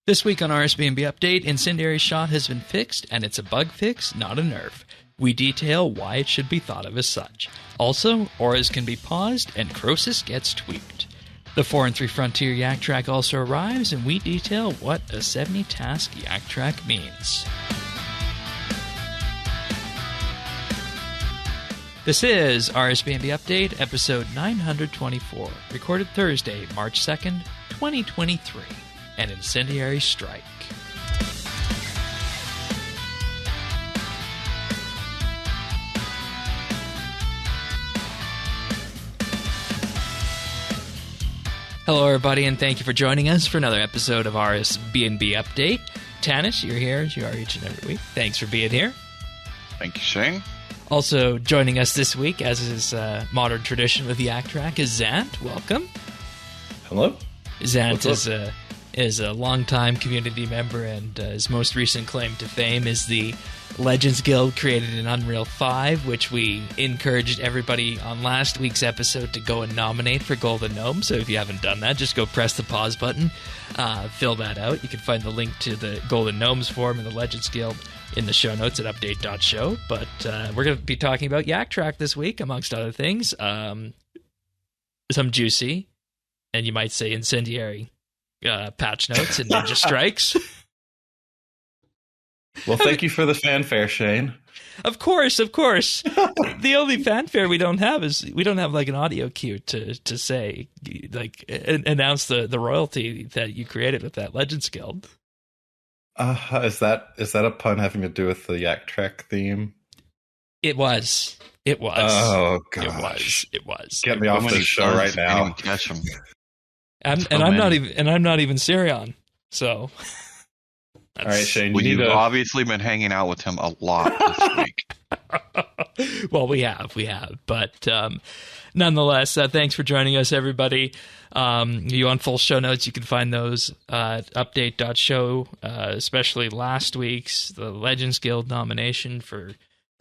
This week on RSBANDB Update, Incendiary Shot has been fixed, and it's a bug fix, not a nerf. We detail why it should be thought of as such. Also, auras can be paused, and Croesus gets tweaked. The Forinthry Frontier Yak Track also arrives, and we detail what a 70-task Yak Track means. This is RSBANDB Update, episode 924, recorded Thursday, March 2nd, 2023. An incendiary strike. Hello, everybody, and thank you for joining us for another episode of RSBANDB Update. Tanis, you're here as you are each and every week. Thanks for being here. Thank you, Shane. Also joining us this week, as is modern tradition with the Yak Track, is Zant. Welcome. Hello. Zant is a longtime community member, and his most recent claim to fame is the Legends Guild created in Unreal 5, which we encouraged everybody on last week's episode to go and nominate for Golden Gnome. So if you haven't done that, just go press the pause button, fill that out. You can find the link to the Golden Gnomes forum in the Legends Guild in the show notes at update.show. But we're going to be talking about Yak Track this week, amongst other things. Some juicy, and you might say incendiary, patch notes and ninja strikes. Well, thank you for the fanfare, Shane. Of course. The only fanfare we don't have is we don't have like an audio cue to say, like, announce the royalty that you created with that Legends Guild. Is that a pun having to do with the Yak Track theme? It was. Oh gosh. It was. Get me off this show right now. Catch him. I'm not even Sirion. So. All right, Shane. You've obviously been hanging out with him a lot this week. Well, we have, but nonetheless, thanks for joining us, everybody. You want full show notes, you can find those at update.show, especially last week's the Legends Guild nomination for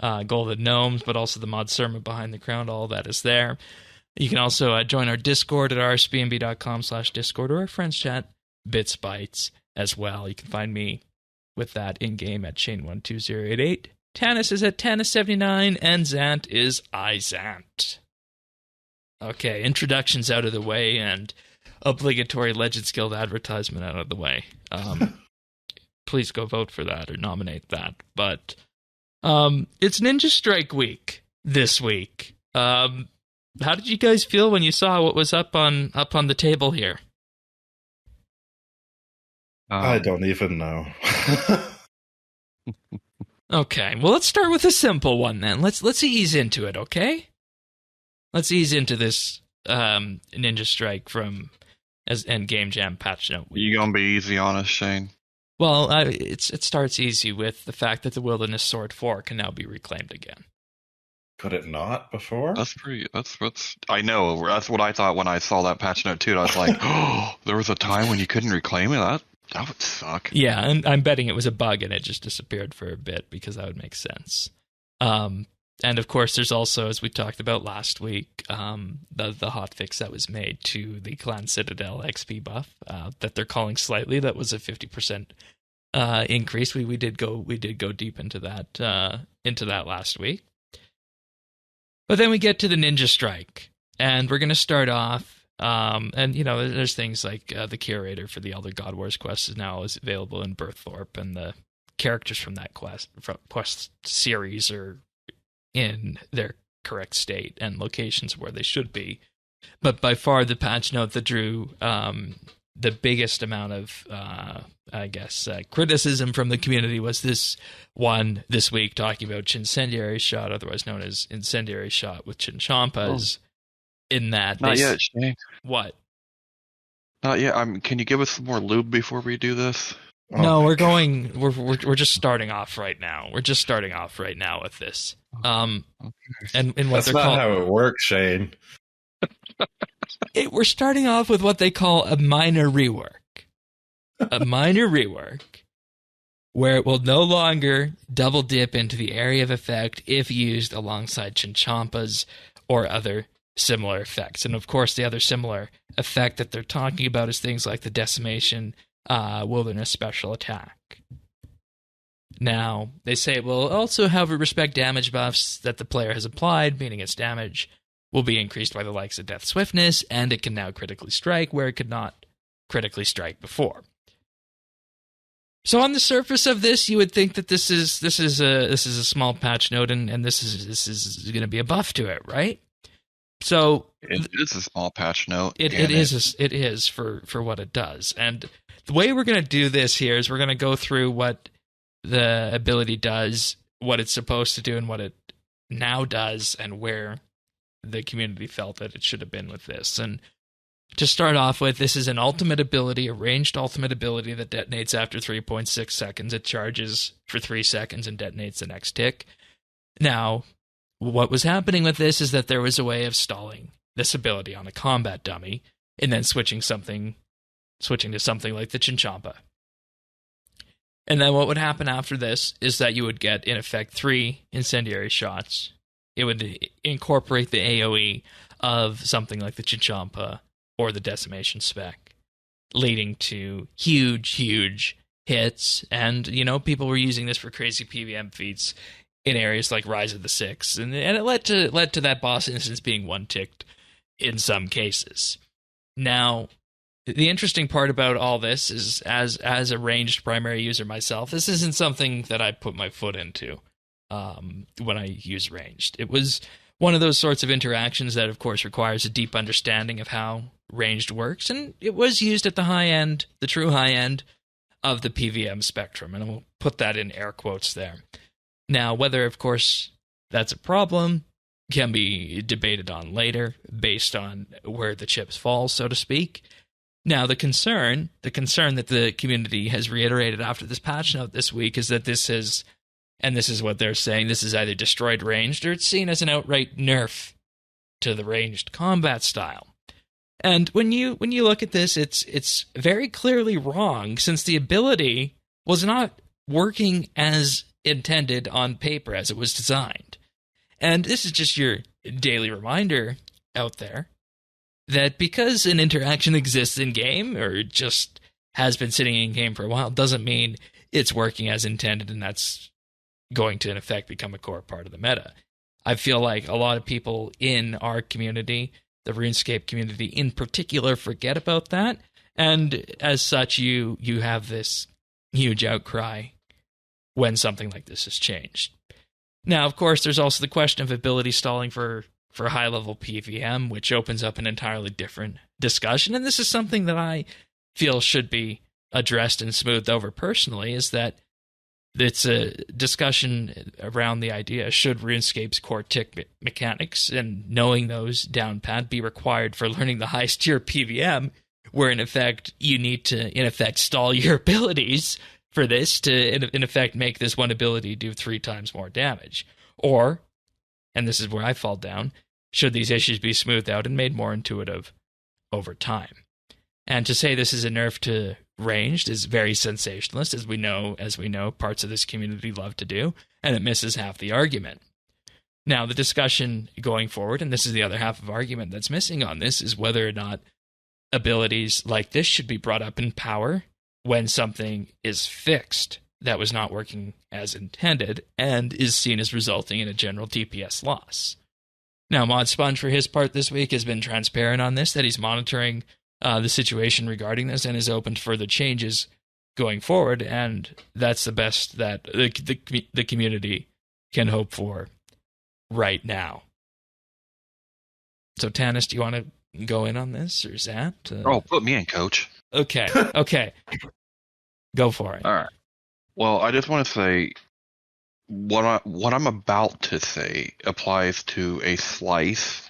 Golden Gnomes, but also the Mod Sermon Behind the Crown. All that is there. You can also join our Discord at rsbnb.com/discord or our friends chat, BitsBytes, as well. You can find me with that in-game at Shane12088. Tanis is at Tanis79, and Zant is iZant. Okay, introductions out of the way, and obligatory Legends Guild advertisement out of the way. Please go vote for that or nominate that. But it's Ninja Strike week this week. How did you guys feel when you saw what was up on the table here? I don't even know. Okay, well, let's start with a simple one then. Let's ease into it, okay? Let's ease into this Ninja Strike and GameJam patch note. You gonna be easy on us, Shane? Well, it starts easy with the fact that the Wilderness Sword 4 can now be reclaimed again. Could it not before? That's I know. That's what I thought when I saw that patch note too. I was like, oh, there was a time when you couldn't reclaim it. That would suck. Yeah, and I'm betting it was a bug and it just disappeared for a bit because that would make sense. And of course, there's also, as we talked about last week, the hotfix that was made to the Clan Citadel XP buff that they're calling slightly. That was a 50% increase. We did go deep into that last week. But then we get to the Ninja Strike, and we're going to start off, and, there's things like the curator for the Elder God Wars quest is available in Berthorpe, and the characters from that quest series are in their correct state and locations where they should be. But by far the patch note that drew the biggest amount of, criticism from the community was this one this week talking about Chincendiary Shot, otherwise known as Incendiary Shot with Chinchampas. In that, not yet, Shane. What? Not yet. Can you give us some more lube before we do this? No, we're just starting off right now. We're just starting off right now with this. And what that's not how it works, Shane. We're starting off with what they call a minor rework. A minor rework where it will no longer double dip into the area of effect if used alongside Chinchampas or other similar effects. And of course, the other similar effect that they're talking about is things like the decimation Wilderness Special Attack. Now, they say it will also, however, respect damage buffs that the player has applied, meaning its damage will be increased by the likes of Death Swiftness, and it can now critically strike where it could not critically strike before. So on the surface of this, you would think that this is a small patch note, and this is going to be a buff to it, right? So it is a small patch note. It is for what it does, and the way we're going to do this here is we're going to go through what the ability does, what it's supposed to do, and what it now does, and where the community felt that it should have been with this. And to start off with, this is an ultimate ability, a ranged ultimate ability that detonates after 3.6 seconds. It charges for 3 seconds and detonates the next tick. Now, what was happening with this is that there was a way of stalling this ability on a combat dummy, and then switching to something like the Chincendiary. And then what would happen after this is that you would get, in effect, 3 incendiary shots. It would incorporate the AoE of something like the Chincendiary or the Decimation Spec, leading to huge hits. And, people were using this for crazy PvM feats in areas like Rise of the Six. And it led to that boss instance being one-ticked in some cases. Now, the interesting part about all this is, as a ranged primary user myself, this isn't something that I put my foot into when I use ranged. It was one of those sorts of interactions that, of course, requires a deep understanding of how ranged works, and it was used at the high end, the true high end of the PvM spectrum, and we'll put that in air quotes there. Now, whether, of course, that's a problem can be debated on later, based on where the chips fall, so to speak. Now, the concern that the community has reiterated after this patch note this week is that this is, and this is what they're saying, this is either destroyed ranged or it's seen as an outright nerf to the ranged combat style. And when you look at this, it's very clearly wrong, since the ability was not working as intended on paper as it was designed. And this is just your daily reminder out there that because an interaction exists in game, or just has been sitting in game for a while, doesn't mean it's working as intended, and that's going to in effect become a core part of the meta. I feel like a lot of people in our community, the RuneScape community in particular, forget about that, and as such you have this huge outcry when something like this is changed. Now, of course, there's also the question of ability stalling for high-level PvM, which opens up an entirely different discussion, and this is something that I feel should be addressed and smoothed over personally, is that it's a discussion around the idea, should RuneScape's core tick mechanics and knowing those down pat be required for learning the highest tier PvM, where in effect you need to stall your abilities for this to in effect make this one ability do 3 times more damage. Or, and this is where I fall down, should these issues be smoothed out and made more intuitive over time? And to say this is a nerf to ranged is very sensationalist, as we know parts of this community love to do, and it misses half the argument. Now, the discussion going forward, and this is the other half of argument that's missing on this, is whether or not abilities like this should be brought up in power when something is fixed that was not working as intended and is seen as resulting in a general DPS loss. Now, Mod Sponge, for his part this week, has been transparent on this, that he's monitoring the situation regarding this and is open to further changes going forward, and that's the best that the community can hope for right now. So, Tanis, do you want to go in on this, or is that? Put me in, Coach. Okay. Go for it. All right. Well, I just want to say what I'm about to say applies to a slice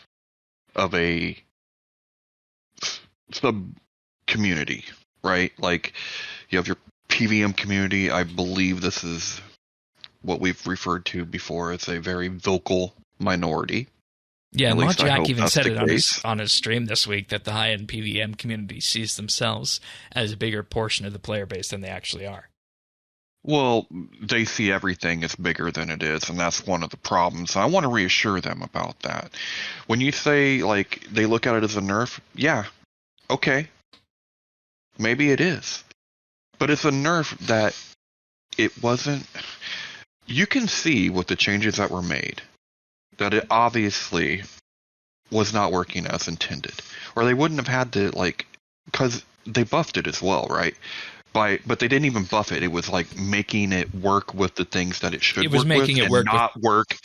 of a sub-community, right? Like, you have your PvM community. I believe this is what we've referred to before as a very vocal minority. Yeah, Mod Jack even said it on his stream this week that the high-end PvM community sees themselves as a bigger portion of the player base than they actually are. Well, they see everything as bigger than it is, and that's one of the problems. I want to reassure them about that. When you say, like, they look at it as a nerf, yeah, okay. Maybe it is. But it's a nerf that it wasn't. You can see with the changes that were made that it obviously was not working as intended, or they wouldn't have had to, like, because they buffed it as well, right? But they didn't even buff it. It was like making it work with the things that it should. It was work making with it work, not work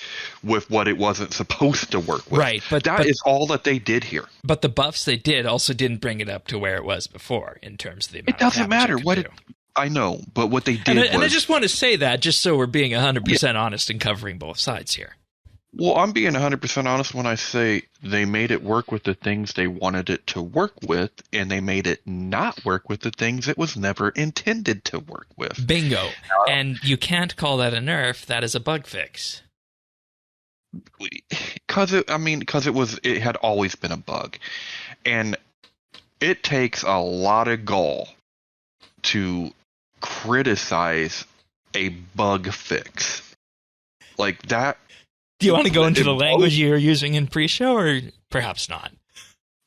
with what it wasn't supposed to work with. Right, but that is all that they did here. But the buffs they did also didn't bring it up to where it was before in terms of the amount. It doesn't matter what it. I know, but what they did and I just want to say that just so we're being 100% honest and covering both sides here. Well, I'm being 100% honest when I say they made it work with the things they wanted it to work with, and they made it not work with the things it was never intended to work with. Bingo. And you can't call that a nerf. That is a bug fix. Because it had always been a bug, and it takes a lot of gall to criticize a bug fix like that. Do you want to go into the language you're using in pre-show, or perhaps not?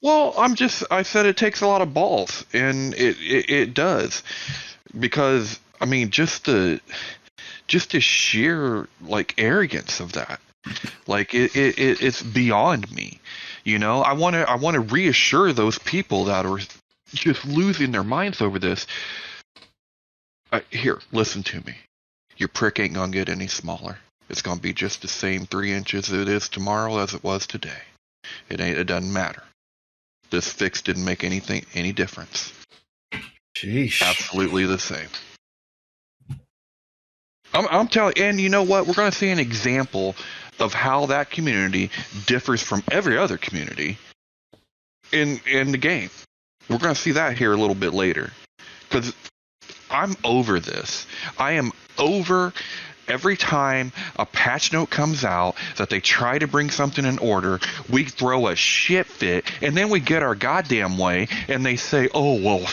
Well, I said it takes a lot of balls, and it does, because I mean, just the sheer like arrogance of that, like it's beyond me. You know, I want to reassure those people that are just losing their minds over this. Here, listen to me. Your prick ain't gonna get any smaller. It's going to be just the same 3 inches it is tomorrow as it was today. It doesn't matter. This fix didn't make any difference. Sheesh. Absolutely the same. I'm telling you, and you know what? We're going to see an example of how that community differs from every other community in the game. We're going to see that here a little bit later. Because I'm over this. I am over every time a patch note comes out that they try to bring something in order, we throw a shit fit, and then we get our goddamn way, and they say, oh, well,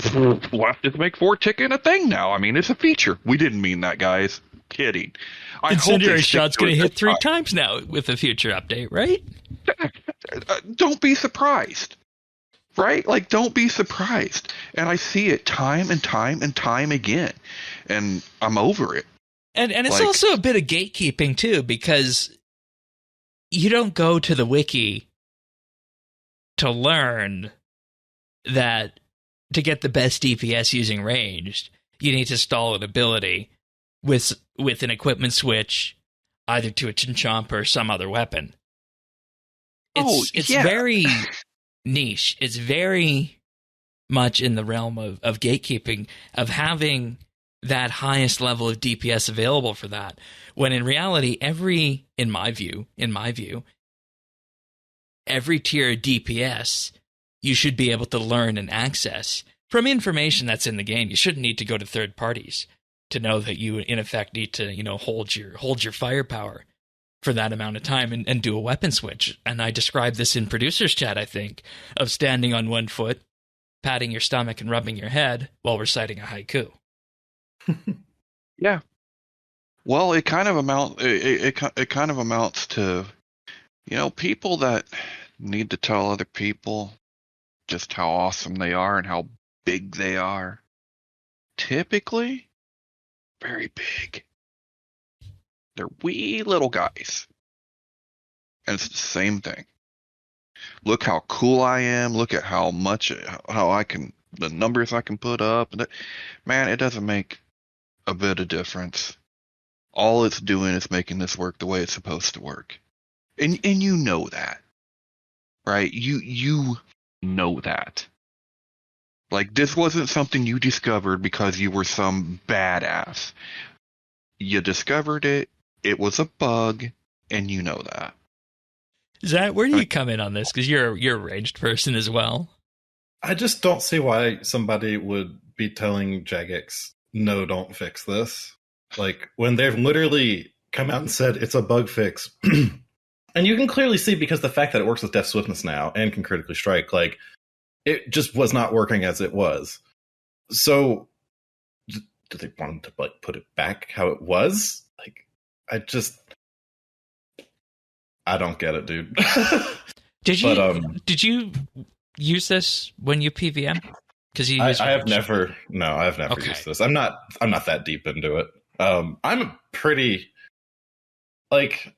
we'll have to make 4-ticket a thing now. I mean, it's a feature. We didn't mean that, guys. Kidding. Incendiary Shot's going to hit 3 times now with a future update, right? Don't be surprised. Right? Like, don't be surprised. And I see it time and time and time again, and I'm over it. And it's also a bit of gatekeeping, too, because you don't go to the wiki to learn that to get the best DPS using ranged, you need to stall an ability with an equipment switch, either to a Chinchomp or some other weapon. It's very niche. It's very much in the realm of gatekeeping, of having that highest level of DPS available for that, when in reality, in my view, every tier of DPS you should be able to learn and access from information that's in the game. You shouldn't need to go to third parties to know that you, in effect, need to, hold your firepower for that amount of time and do a weapon switch. And I described this in producer's chat, I think, of standing on one foot, patting your stomach and rubbing your head while reciting a haiku. Yeah. Well, it kind of amounts to, people that need to tell other people just how awesome they are and how big they are. Typically, very big. They're wee little guys. And it's the same thing. Look how cool I am. Look at how the numbers I can put up. Man, it doesn't make a bit of difference. All it's doing is making this work the way it's supposed to work. And you know that. Right? You know that. Like, this wasn't something you discovered because you were some badass. You discovered it, it was a bug, and you know that. Zach, where do you come in on this? Because you're a ranged person as well. I just don't see why somebody would be telling Jagex, no, don't fix this. Like, when they've literally come out and said it's a bug fix. And you can clearly see, because the fact that it works with Death Swiftness now and can critically strike, like, it just was not working as it was. So, do they want to, like, put it back how it was? Like, I don't get it, dude. Did you use this when you PVM? Because you I use have rage. never used this. I'm not that deep into it. I'm pretty like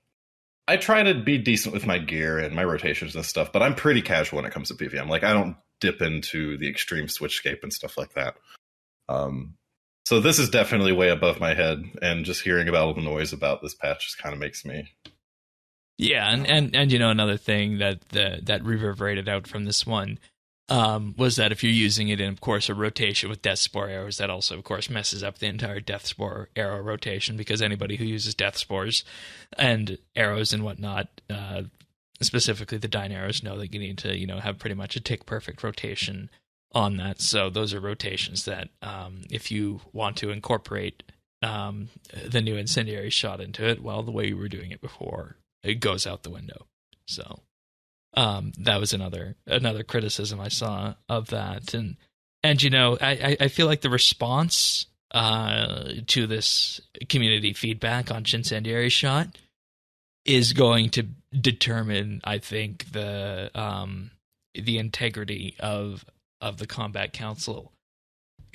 I try to be decent with my gear and my rotations and stuff, but I'm pretty casual when it comes to PvM. Like I don't dip into the extreme switchscape and stuff like that. So this is definitely way above my head, and just hearing about all the noise about this patch just kind of makes me. Yeah, and you know, another thing that reverberated out from this one was that if you're using it in, of course, a rotation with Death Spore arrows, that also, of course, messes up the entire Death Spore arrow rotation, because anybody who uses Death Spores and arrows and whatnot, specifically the Dyne arrows, know that you need to, you know, have pretty much a tick-perfect rotation on that. So those are rotations that, if you want to incorporate the new Incendiary Shot into it, well, the way you were doing it before, it goes out the window. So that was another criticism I saw of that. And you know, I feel like the response to this community feedback on Chincendiary Shot is going to determine, I think, the integrity of the Combat Council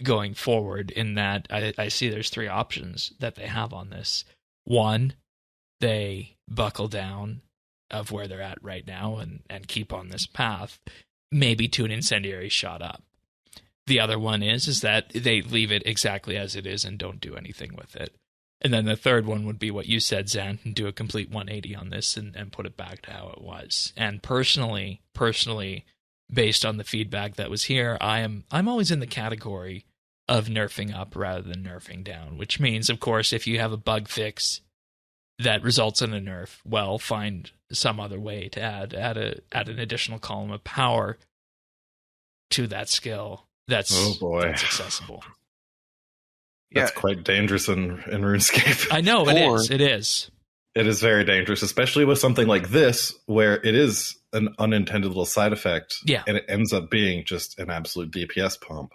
going forward, in that I see there's three options that they have on this. One, they buckle down of where they're at right now and keep on this path, maybe to an Incendiary Shot up. The other one is that they leave it exactly as it is and don't do anything with it. And then the third one would be what you said, Zan, and do a complete 180 on this and put it back to how it was. And personally, based on the feedback that was here, I'm always in the category of nerfing up rather than nerfing down, which means, of course, if you have a bug fix that results in a nerf, well, find some other way to add an additional column of power to that skill that's accessible. That's quite dangerous in RuneScape. I know, it is. It is very dangerous, especially with something like this, where it is an unintended little side effect, and it ends up being just an absolute DPS pump.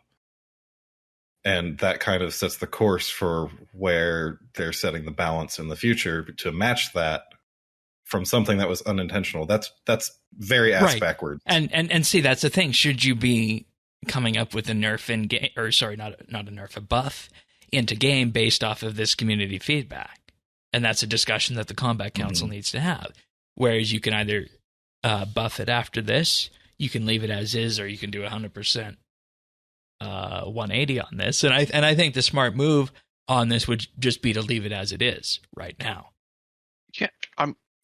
And that kind of sets the course for where they're setting the balance in the future to match that from something that was unintentional. That's very ass backwards. And see, that's the thing. Should you be coming up with a nerf in game, or sorry, not a nerf, a buff into game based off of this community feedback? And that's a discussion that the Combat Council needs to have. Whereas you can either buff it after this, you can leave it as is, or you can do 100%. 180 on this, and I think the smart move on this would just be to leave it as it is right now. Yeah,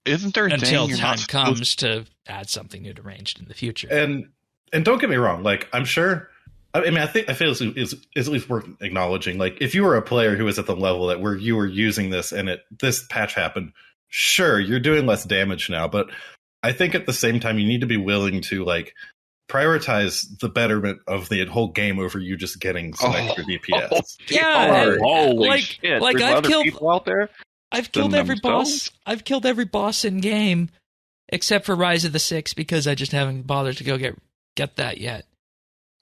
isn't there a until thing time comes to add something new to ranged in the future? And don't get me wrong, like I'm sure. I mean, I feel it's at least worth acknowledging. Like, if you were a player who was at the level that where you were using this and this patch happened, sure, you're doing less damage now, but I think at the same time you need to be willing to like prioritize the betterment of the whole game over you just getting some extra DPS. Holy shit! Like There's other people out there. I've killed every boss. I've killed every boss in game, except for Rise of the Six, because I just haven't bothered to go get that yet.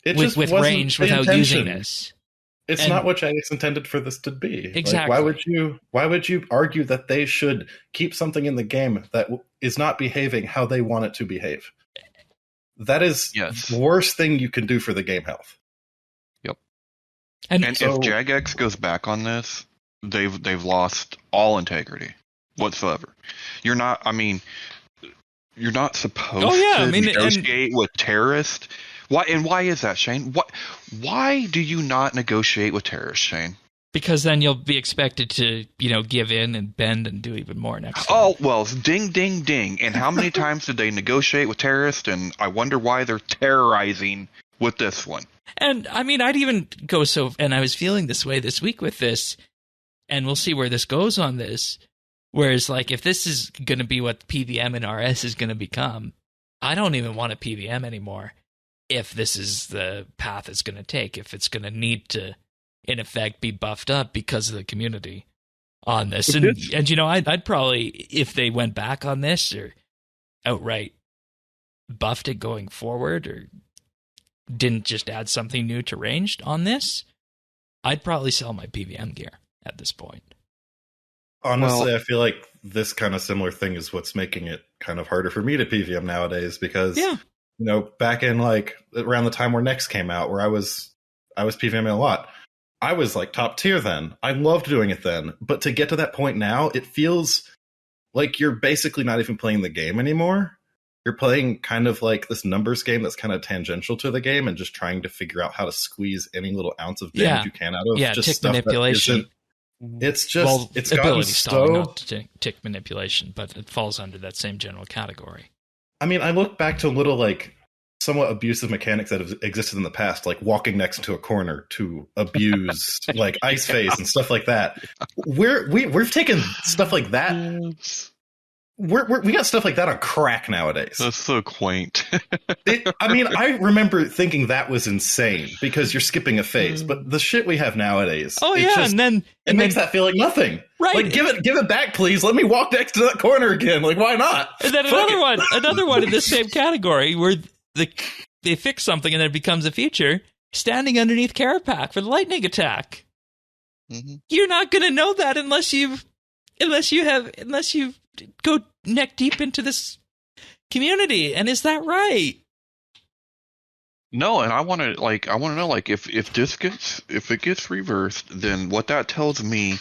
With range without using this. It's not what Jagex intended for this to be. Exactly. Like, why would you argue that they should keep something in the game that is not behaving how they want it to behave? That is the worst thing you can do for the game health. Yep. And if Jagex goes back on this, they've lost all integrity whatsoever. You're not supposed to negotiate with terrorists. Why is that, Shane? Why do you not negotiate with terrorists, Shane? Because then you'll be expected to, give in and bend and do even more next time. Oh, well, ding, ding, ding. And how many times did they negotiate with terrorists? And I wonder why they're terrorizing with this one. And, I'd even go and I was feeling this way this week with this, and we'll see where this goes on this. Whereas, like, if this is going to be what PVM and RS is going to become, I don't even want a PVM anymore if this is the path it's going to take, if it's going to need to, in effect, be buffed up because of the community on this. And I'd probably, if they went back on this or outright buffed it going forward or didn't just add something new to ranged on this, I'd probably sell my PVM gear at this point. Honestly, I feel like this kind of similar thing is what's making it kind of harder for me to PVM nowadays, because back in like around the time where Next came out, where I was PvMing a lot. I was like top tier then. I loved doing it then. But to get to that point now, it feels like you're basically not even playing the game anymore. You're playing kind of like this numbers game that's kind of tangential to the game and just trying to figure out how to squeeze any little ounce of damage you can out of just tick stuff manipulation. It's just it's gotten ability style, so not tick manipulation, but it falls under that same general category. I mean, I look back to little like somewhat abusive mechanics that have existed in the past, like walking next to a corner to abuse like Ice Face and stuff like that. We've taken stuff like that. We got stuff like that on crack nowadays. That's so quaint. I mean, I remember thinking that was insane because you're skipping a phase, but the shit we have nowadays. And then it makes that feel like nothing. Right? Like give it back, please. Let me walk next to that corner again. Like why not? And then another one in the same category where they fix something and then it becomes a feature. Standing underneath Carapac for the lightning attack. Mm-hmm. You're not going to know that unless you go neck deep into this community. And is that right? No, and I want to know like if it gets reversed, then what that tells me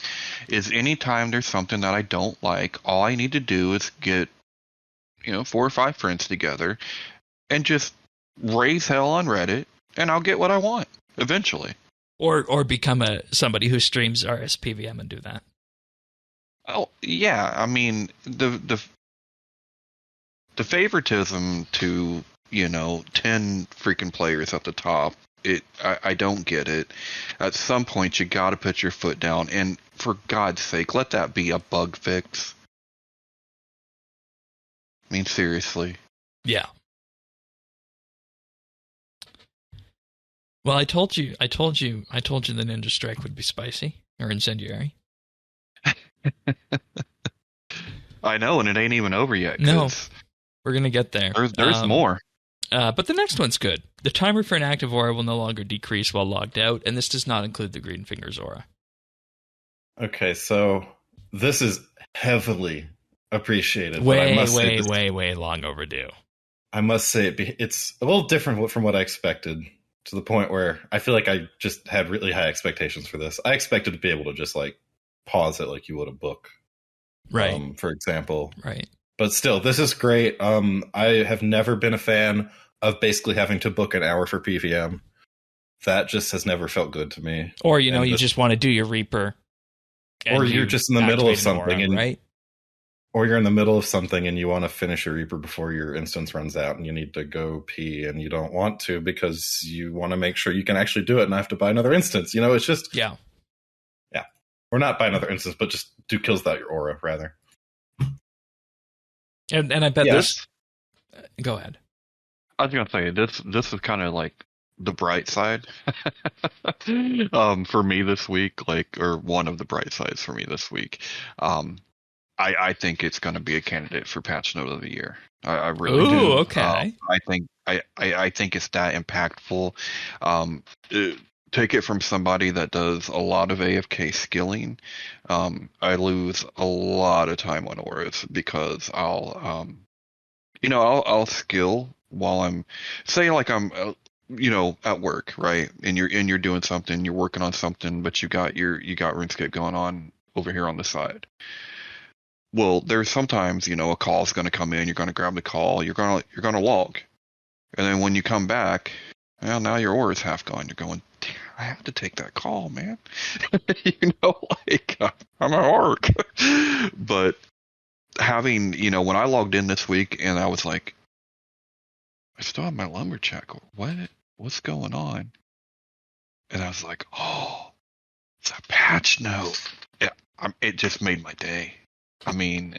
is anytime there's something that I don't like, all I need to do is get 4 or 5 friends together and just raise hell on Reddit, and I'll get what I want eventually. Or become somebody who streams RSPVM and do that. Oh yeah, I mean the favoritism to 10 freaking players at the top. I don't get it. At some point, you got to put your foot down, and for God's sake, let that be a bug fix. I mean, seriously. Yeah. Well, I told you the Ninja Strike would be spicy or incendiary. I know, and it ain't even over yet. No, we're gonna get there. There's more. But the next one's good. The timer for an active aura will no longer decrease while logged out, and this does not include the Green Fingers aura. Okay, so this is heavily appreciated. Way long overdue. I must say it's a little different from what I expected, to the point where I feel like I just had really high expectations for this. I expected to be able to just like pause it like you would a book, right? For example, right. But still, this is great. I have never been a fan of basically having to book an hour for PVM. That just has never felt good to me. Or you just want to do your Reaper, or you're just in the middle of something, right? Or you're in the middle of something and you want to finish your Reaper before your instance runs out, and you need to go pee, and you don't want to because you want to make sure you can actually do it and not have to buy another instance. It's just yeah, or not buy another instance, but just do kills without your aura rather. And I bet this. Go ahead. I was gonna say this is kind of like the bright side for me this week, or one of the bright sides for me this week. I think it's going to be a candidate for patch note of the year. I really do. Okay. I think it's that impactful. Take it from somebody that does a lot of AFK skilling. I lose a lot of time on auras because I'll skill while I'm at work, right? And you're doing something, you're working on something, but you got RuneScape going on over here on the side. Well, there's sometimes, a call's going to come in, you're going to grab the call, you're going to log. And then when you come back, well, now your aura's half gone. You're going, damn, I have to take that call, man. I'm at work. But having, when I logged in this week and I was like, I still have my lumberjack. What's going on? And I was like, oh, it's a patch note. Yeah, it just made my day. I mean,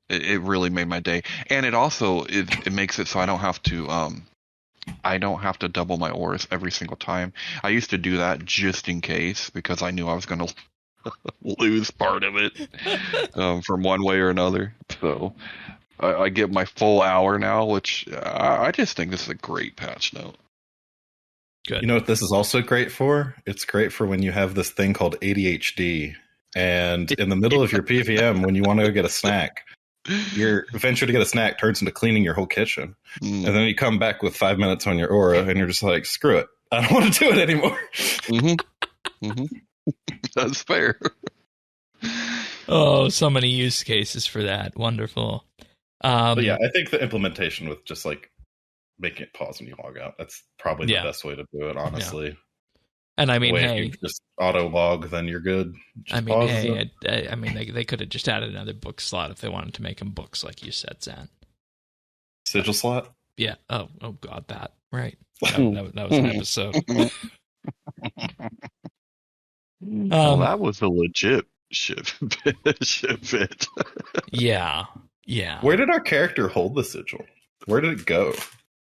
it really made my day, and it also it makes it so I don't have to double my auras every single time. I used to do that just in case because I knew I was going to lose part of it from one way or another. So I get my full hour now, which I just think this is a great patch note. Good. You know what this is also great for? It's great for when you have this thing called ADHD. And in the middle of your PVM, when you want to go get a snack, Your venture to get a snack turns into cleaning your whole kitchen. Mm. And then you come back with 5 minutes on your aura, and you're just like, screw it. I don't want to do it anymore. That's fair. Oh, so many use cases for that. Wonderful. But yeah, I think the implementation with just like making it pause when you log out, that's probably the best way to do it, honestly. Yeah. And I mean, if you just auto log, then you're good. Just they could have just added another book slot if they wanted to make them books, like you said, Zan. Sigil slot? Yeah. Oh God, that. Right. That was an episode. Well, that was a legit ship bit. Yeah. Where did our character hold the sigil? Where did it go?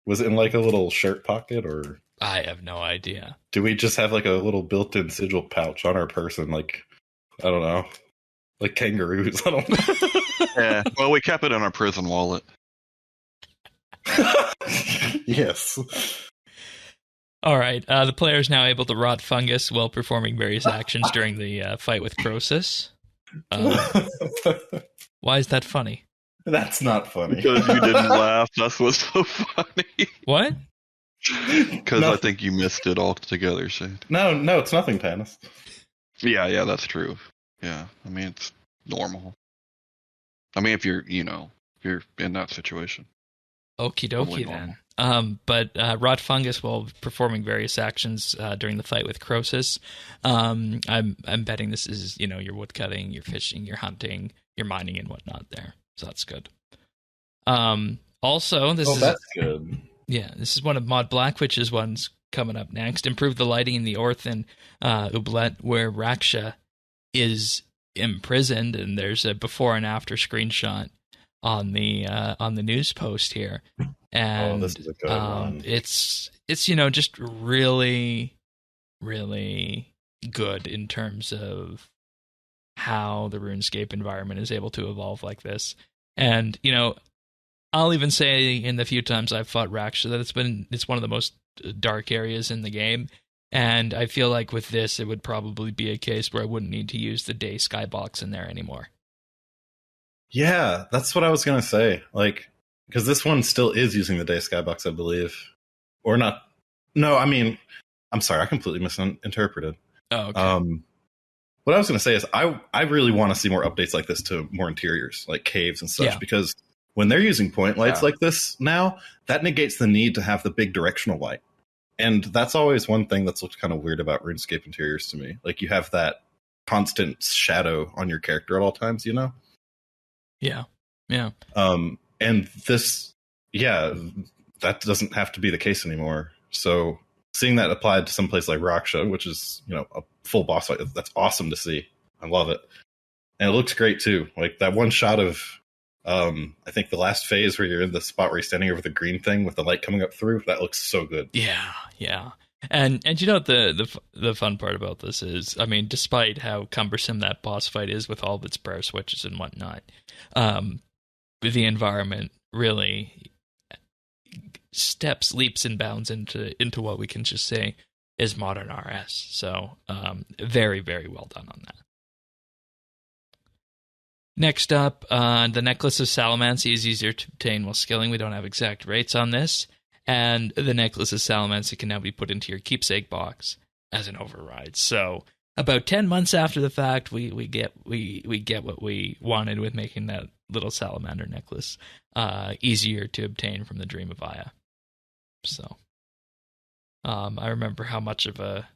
Was it in like a little shirt pocket, or? I have no idea. Do we just have like a little built-in sigil pouch on our person? Like, I don't know. Like kangaroos. I don't know. Yeah. Well, we kept it in our prison wallet. Yes. All right. The player is now able to rot fungus while performing various actions during the fight with Croesus. Why is that funny? That's not funny. Because you didn't laugh. That's what's so funny. What? Because I think you missed it altogether, Shane. No, it's nothing, Tanis. Yeah, that's true. Yeah, I mean, it's normal. I mean, if you're in that situation. Okie dokie then. But rot fungus while performing various actions during the fight with Croesus. I'm betting this is, your woodcutting, your fishing, your hunting, your mining and whatnot there. So that's good. Also, that's good. Yeah, this is one of Mod Blackwitch's ones coming up next. Improve the lighting in the Orthan Oublet, where Raksha is imprisoned, and there's a before and after screenshot on the news post here. And this is a good one. It's just really, really good in terms of how the RuneScape environment is able to evolve like this. And I'll even say in the few times I've fought Raksha that it's one of the most dark areas in the game, and I feel like with this it would probably be a case where I wouldn't need to use the day skybox in there anymore. Yeah, that's what I was gonna say. Like, because this one still is using the day skybox, I believe, or not. No, I mean, I'm sorry, I completely misinterpreted. Oh, okay. What I was gonna say is I really want to see more updates like this to more interiors, like caves and such, because when they're using point lights like this now, that negates the need to have the big directional light. And that's always one thing that's looked kind of weird about RuneScape interiors to me. Like, you have that constant shadow on your character at all times, Yeah. And this, that doesn't have to be the case anymore. So seeing that applied to some place like Raksha, which is, a full boss fight, that's awesome to see. I love it. And it looks great too. Like that one shot of, I think the last phase where you're in the spot where you're standing over the green thing with the light coming up through, that looks so good. Yeah. And the fun part about this is, I mean, despite how cumbersome that boss fight is with all of its prayer switches and whatnot, the environment really leaps and bounds into what we can just say is modern RS. So very, very well done on that. Next up, the Necklace of Salamancy is easier to obtain while skilling. We don't have exact rates on this. And the Necklace of Salamancy can now be put into your keepsake box as an override. So about 10 months after the fact, we get what we wanted with making that little salamander necklace easier to obtain from the Dream of Aya. So I remember how much of a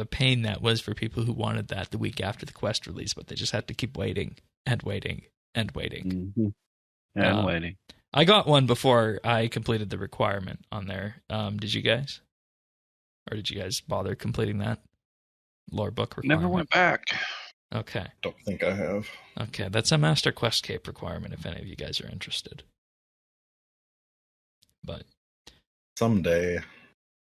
pain that was for people who wanted that the week after the quest release, but they just had to keep waiting and waiting and waiting. Mm-hmm. And waiting. I got one before I completed the requirement on there. Did you guys? Or did you guys bother completing that lore book requirement? Never went back. Okay. Don't think I have. Okay, that's a Master Quest Cape requirement if any of you guys are interested. But someday.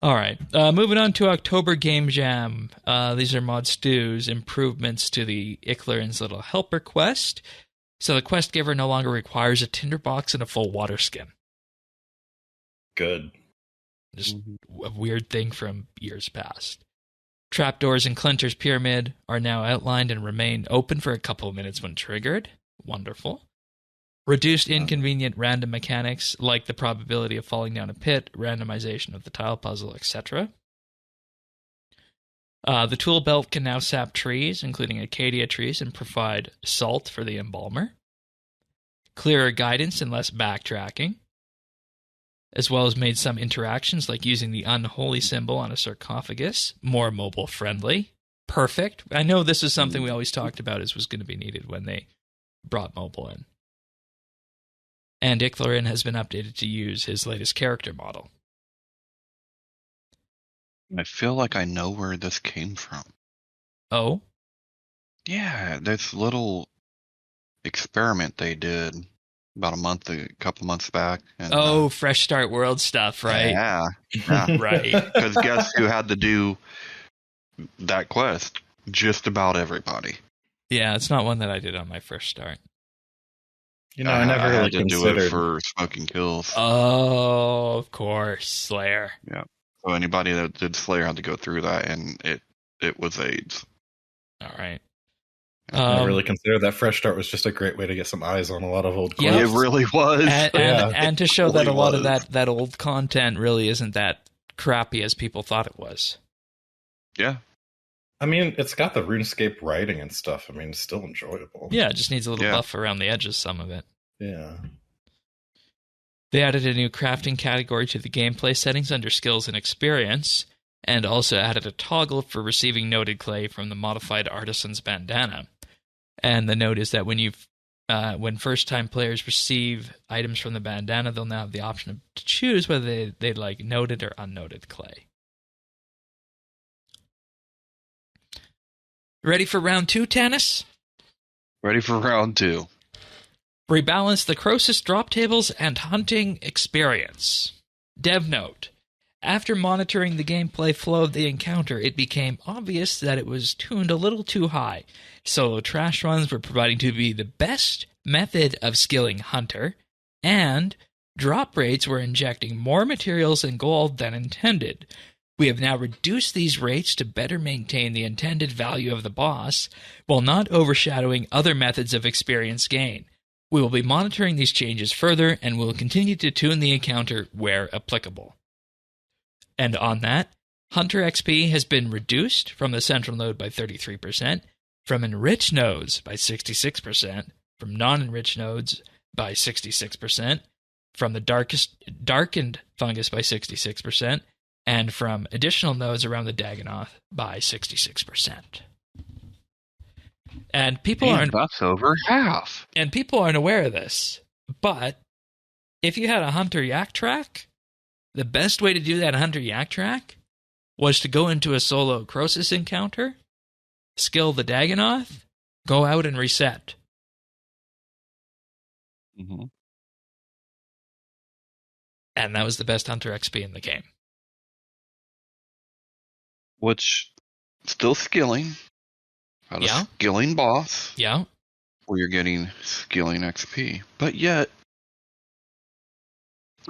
All right. Moving on to October Game Jam. These are Mod Stew's improvements to the Ichlarion's Little Helper quest. So the quest giver no longer requires a tinderbox and a full water skin. Good. Just a weird thing from years past. Trapdoors in Clinter's Pyramid are now outlined and remain open for a couple of minutes when triggered. Wonderful. Reduced inconvenient random mechanics like the probability of falling down a pit, randomization of the tile puzzle, etc. The tool belt can now sap trees, including acacia trees, and provide salt for the embalmer. Clearer guidance and less backtracking, as well as made some interactions like using the unholy symbol on a sarcophagus more mobile friendly. Perfect. I know this is something we always talked about was going to be needed when they brought mobile in. And Ichlarin has been updated to use his latest character model. I feel like I know where this came from. Oh? Yeah, this little experiment they did about a couple months back. And, Fresh Start World stuff, right? Yeah. Right. Because guess who had to do that quest? Just about everybody. Yeah, it's not one that I did on my first start. I never really had to considered do it for smoking kills. Oh, of course, Slayer. Yeah. So anybody that did Slayer had to go through that, and it was AIDS. All right. I never really considered that Fresh Start was just a great way to get some eyes on a lot of old Yeah. clips. It really was. And to show that a lot of was. that old content really isn't that crappy as people thought it was. Yeah. I mean, it's got the RuneScape writing and stuff. I mean, it's still enjoyable. Yeah, it just needs a little buff around the edges, some of it. Yeah. They added a new crafting category to the gameplay settings under skills and experience, and also added a toggle for receiving noted clay from the modified artisan's bandana. And the note is that when first-time players receive items from the bandana, they'll now have the option to choose whether they like noted or unnoted clay. Ready for round 2, Tannis? Ready for round 2. Rebalance the Croesus drop tables and hunting experience. Dev note. After monitoring the gameplay flow of the encounter, it became obvious that it was tuned a little too high. Solo trash runs were proving to be the best method of skilling Hunter, and drop rates were injecting more materials and gold than intended. We have now reduced these rates to better maintain the intended value of the boss, while not overshadowing other methods of experience gain. We will be monitoring these changes further, and will continue to tune the encounter where applicable. And on that, Hunter XP has been reduced from the central node by 33%, from enriched nodes by 66%, from non-enriched nodes by 66%, from the darkened fungus by 66%, and from additional nodes around the Dagonoth by 66%. And people aren't... That's over half. And people aren't aware of this, but if you had a Hunter Yak Track, the best way to do that Hunter Yak Track was to go into a solo Croesus encounter, skill the Dagonoth, go out and reset. Mm-hmm. And that was the best Hunter XP in the game. Which, still skilling. Got a skilling boss. Yeah. Where you're getting skilling XP. But yet,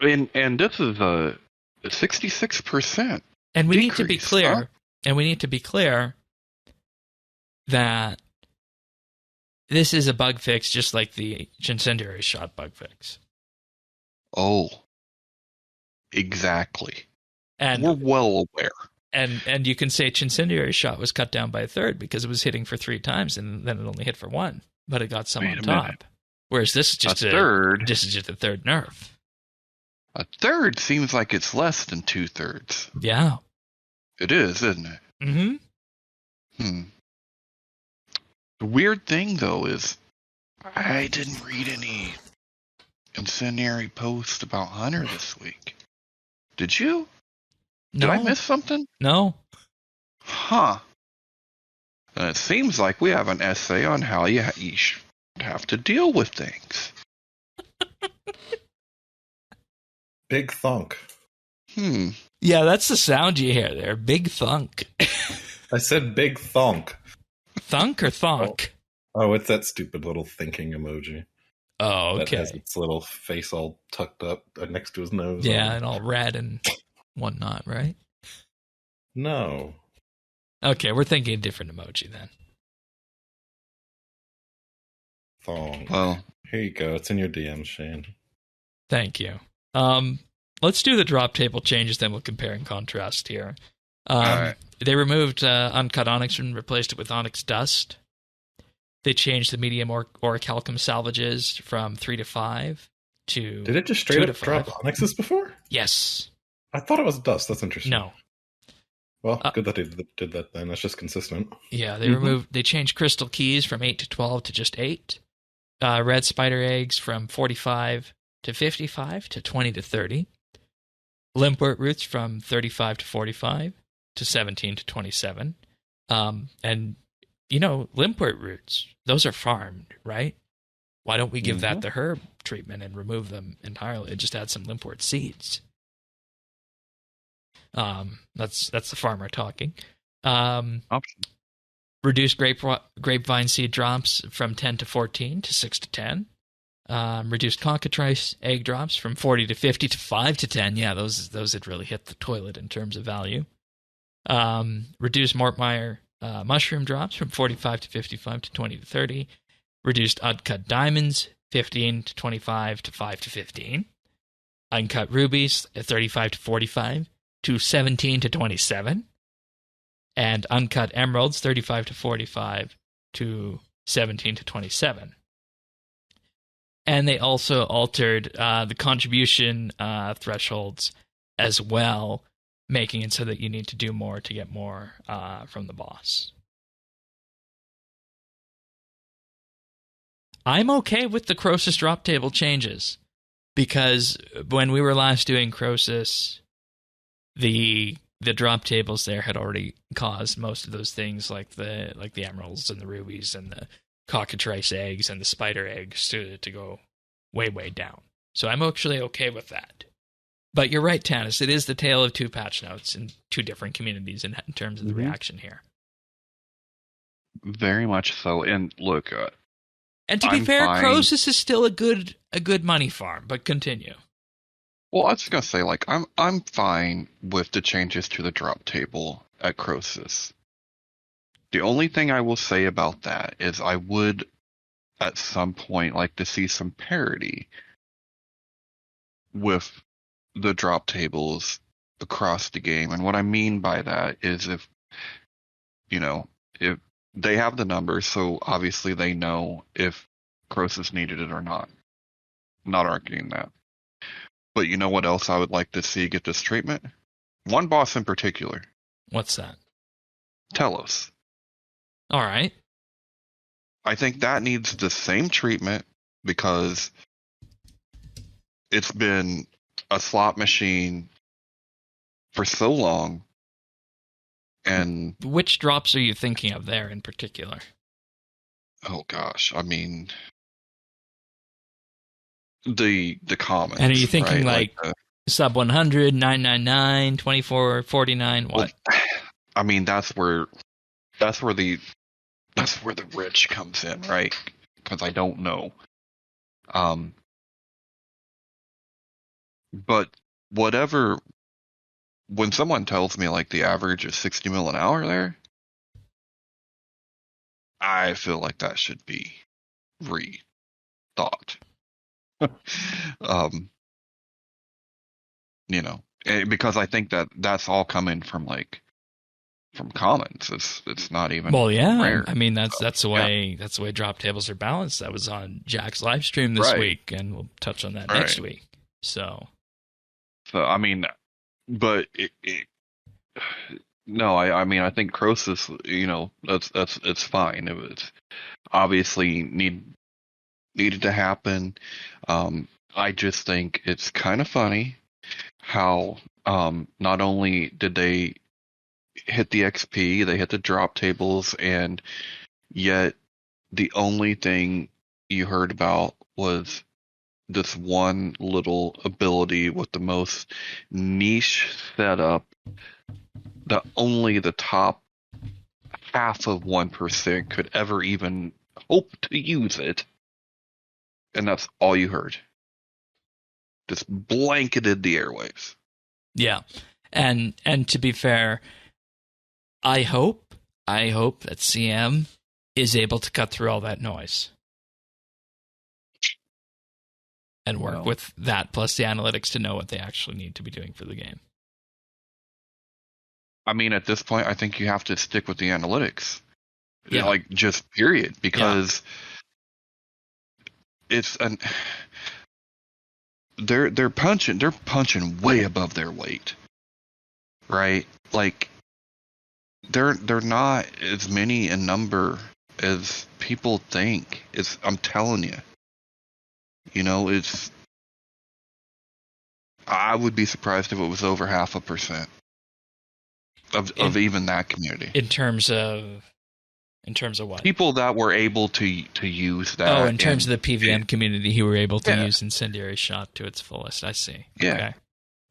and this is a 66%. And we decrease, need to be clear. huh? And we need to be clear that this is a bug fix just like the Chincendiary Shot bug fix. Oh. Exactly. And we're well aware. And you can say Chincendiary Shot was cut down by a third because it was hitting for 3 times and then it only hit for 1, but it got some on top. Minute. Whereas this is just a third. This is just a third nerf. A third seems like it's less than 2/3. Yeah. It is, isn't it? Mm-hmm. The weird thing, though, is I didn't read any incendiary posts about Hunter this week. Did you? No. Did I miss something? No. Huh. And it seems like we have an essay on how you should have to deal with things. Big thunk. Yeah, that's the sound you hear there. Big thunk. I said big thunk. Thunk or thonk? Oh, it's that stupid little thinking emoji. Oh, okay. That has its little face all tucked up next to his nose. Yeah, and all red and whatnot, right? No. Okay, we're thinking a different emoji then. Thong. Well, Here you go. It's in your DMs, Shane. Thank you. Let's do the drop table changes, then we'll compare and contrast here. right. They removed Uncut Onyx and replaced it with Onyx Dust. They changed the medium orichalcum salvages from 3 to 5 to Did it just 2 straight to up drop 5. Onyxes before? Yes. I thought it was dust. That's interesting. No. Well, good that they did that then. That's just consistent. Yeah, they changed crystal keys from 8 to 12 to just 8. Red spider eggs from 45 to 55 to 20 to 30. Limpwort roots from 35 to 45 to 17 to 27. And, limpwort roots, those are farmed, right? Why don't we give that the herb treatment and remove them entirely and just add some limpwort seeds? That's the farmer talking. Option. Reduced grapevine seed drops from 10 to 14 to 6 to 10. Reduced cockatrice egg drops from 40 to 50 to 5 to 10. Yeah, those had really hit the toilet in terms of value. Reduced Mortmeyer mushroom drops from 45 to 55 to 20 to 30. Reduced uncut diamonds 15 to 25 to 5 to 15. Uncut rubies 35 to 45 to 17 to 27. And uncut emeralds 35 to 45 to 17 to 27. And they also altered the contribution thresholds as well, making it so that you need to do more to get more from the boss. I'm okay with the Croesus drop table changes, because when we were last doing Croesus, the drop tables there had already caused most of those things, like the emeralds and the rubies and the cockatrice eggs and the spider eggs to go way, way down. So I'm actually okay with that. But you're right, Tanis, it is the tale of two patch notes in two different communities in terms of the reaction here. Very much so. And look, and to be I'm fair, fine. Croesus is still a good money farm, but continue. Well, I was gonna say, like, I'm fine with the changes to the drop table at Croesus. The only thing I will say about that is I would, at some point, like to see some parity with the drop tables across the game. And what I mean by that is if they have the numbers, so obviously they know if Croesus needed it or not. I'm not arguing that. But you know what else I would like to see get this treatment? One boss in particular. What's that? Telos. All right. I think that needs the same treatment because it's been a slot machine for so long. And which drops are you thinking of there in particular? Oh gosh, I mean the commons. And are you thinking right? sub 100, 999, 24, 49, what? Well, I mean that's where the rich comes in, right? Because I don't know. But whatever, when someone tells me like the average is 60 mil an hour there, I feel like that should be rethought. Because I think that's all coming from commons. It's not even rare. I mean that's the way drop tables are balanced. That was on Jack's live stream this week, and we'll touch on that next week. So I mean, but no, I mean I think Croesus, it's fine. It was obviously needed to happen. I just think it's kind of funny how not only did they hit the XP, they hit the drop tables, and yet the only thing you heard about was this one little ability with the most niche setup that only the top half of 1% could ever even hope to use it. And that's all you heard. Just blanketed the airwaves. Yeah. And to be fair, I hope that CM is able to cut through all that noise. and work with that plus the analytics to know what they actually need to be doing for the game. I mean, at this point, I think you have to stick with the analytics. Yeah. Like, just period. Because it's they're punching way above their weight. Right? Like, they're not as many in number as people think. I'm telling you. You know, I would be surprised if it was over 0.5% of even that community. In terms of what? People that were able to use that. Oh, in terms of the PVM community who were able to use Incendiary Shot to its fullest. I see. Yeah. Okay.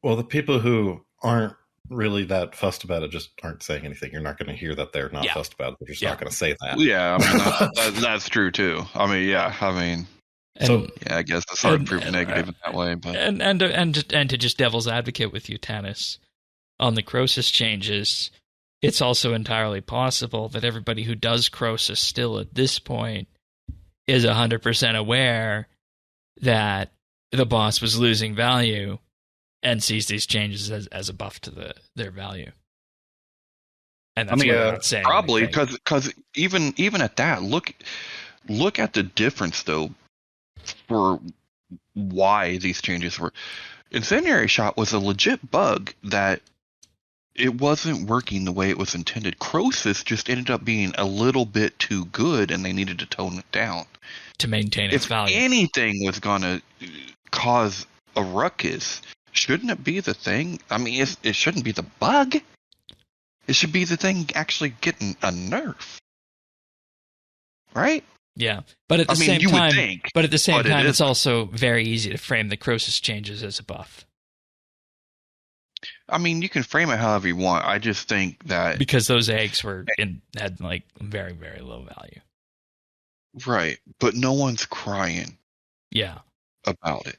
Well, the people who aren't really that fussed about it just aren't saying anything. You're not going to hear that they're not fussed about it. They're just not going to say that. Yeah, I mean, that's true too. I mean, I guess it's hard to prove negative in that way. But and to just devil's advocate with you, Tanis, on the Croesus changes, it's also entirely possible that everybody who does Croesus still at this point is 100% aware that the boss was losing value and sees these changes as a buff to their value. And that's what I'm not saying. Probably, because even at that, look at the difference, though, for why these changes were. Incendiary Shot was a legit bug that it wasn't working the way it was intended. Croesus just ended up being a little bit too good, and they needed to tone it down to maintain its value. If anything was going to cause a ruckus, shouldn't it be the thing? I mean, it shouldn't be the bug. It should be the thing actually getting a nerf, right? Yeah, but at the same time, it's also very easy to frame the Croesus changes as a buff. I mean, you can frame it however you want. I just think that because those eggs had like very, very low value, right? But no one's crying, about it,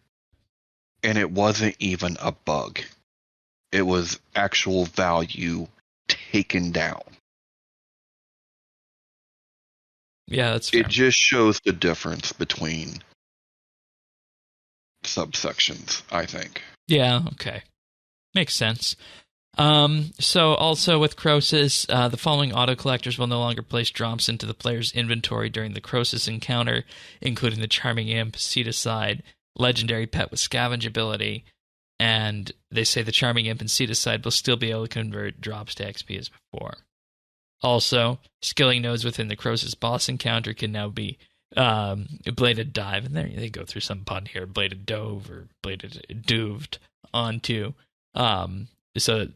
and it wasn't even a bug. It was actual value taken down. Yeah, that's fair. It just shows the difference between subsections, I think. Yeah, okay. Makes sense. So also with Croesus, the following auto collectors will no longer place drops into the player's inventory during the Croesus encounter, including the Charming Imp, Seed Aside, Legendary Pet with Scavenge ability, and they say the Charming Imp and Seed Aside will still be able to convert drops to XP as before. Also, skilling nodes within the Croesus boss encounter can now be Bladed Dive, and there they go through some pun here, Bladed Dove or Bladed Duved onto, so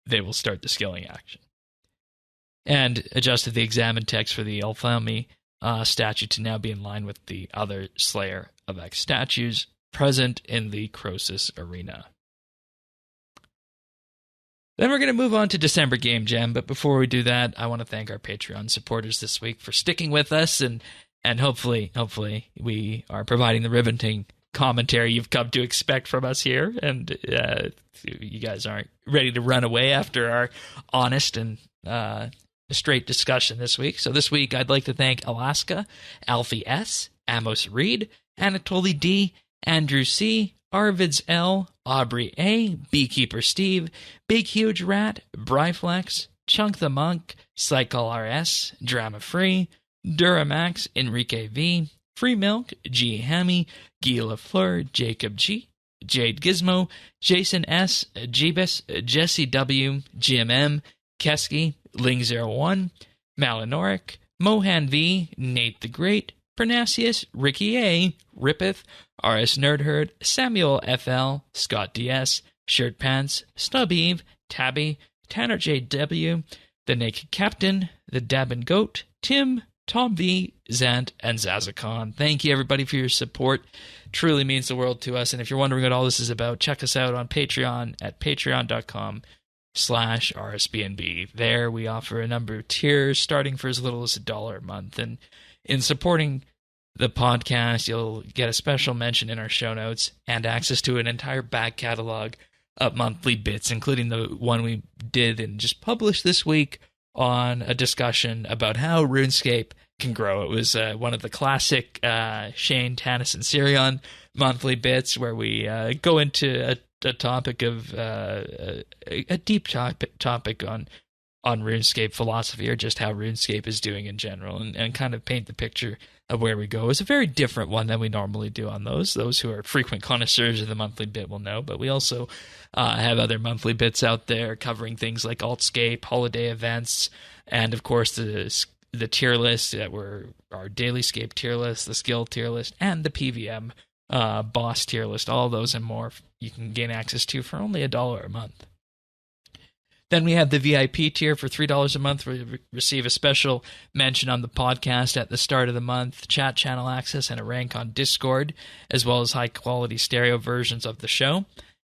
they will start the skilling action. And adjusted the examine text for the Alfami statue to now be in line with the other Slayer of X statues present in the Croesus arena. Then we're going to move on to December Game Jam, but before we do that, I want to thank our Patreon supporters this week for sticking with us, and hopefully we are providing the riveting commentary you've come to expect from us here, and you guys aren't ready to run away after our honest and straight discussion this week. So this week, I'd like to thank Alaska, Alfie S., Amos Reed, Anatoly D., Andrew C., Arvids L., Aubrey A., Beekeeper Steve, Big Huge Rat, Bryflex, Chunk the Monk, Cycle RS, Drama Free, Duramax, Enrique V, Free Milk, G. Hammy, Guy Lafleur, Jacob G, Jade Gizmo, Jason S, Jeebus, Jesse W, GMM, Kesky, Ling01, Malinoric, Mohan V, Nate the Great, Pernasius, Ricky A, Rippeth, RS Nerdherd, Samuel FL, Scott DS, Shirt Pants, Stub Eve, Tabby, Tanner JW, The Naked Captain, The Dabbin Goat, Tim, Tom V, Zant, and Zazakon. Thank you, everybody, for your support. Truly means the world to us. And if you're wondering what all this is about, check us out on Patreon at patreon.com/RSBANDB. There we offer a number of tiers starting for as little as $1 a month. And in supporting the podcast, you'll get a special mention in our show notes and access to an entire back catalog of monthly bits, including the one we did and just published this week on a discussion about how RuneScape can grow. It was one of the classic Shane, Tanis, and Sirion monthly bits where we go into a topic of a deep topic on RuneScape philosophy, or just how RuneScape is doing in general, and kind of paint the picture of where we go. It's a very different one than we normally do on those. Those who are frequent connoisseurs of the monthly bit will know, but we also have other monthly bits out there covering things like Altscape, holiday events, and of course the tier list that were our daily scape tier list, the skill tier list, and the PVM boss tier list. All those and more you can gain access to for only $1 a month. Then we have the VIP tier for $3 a month, where you receive a special mention on the podcast at the start of the month, chat channel access, and a rank on Discord, as well as high-quality stereo versions of the show.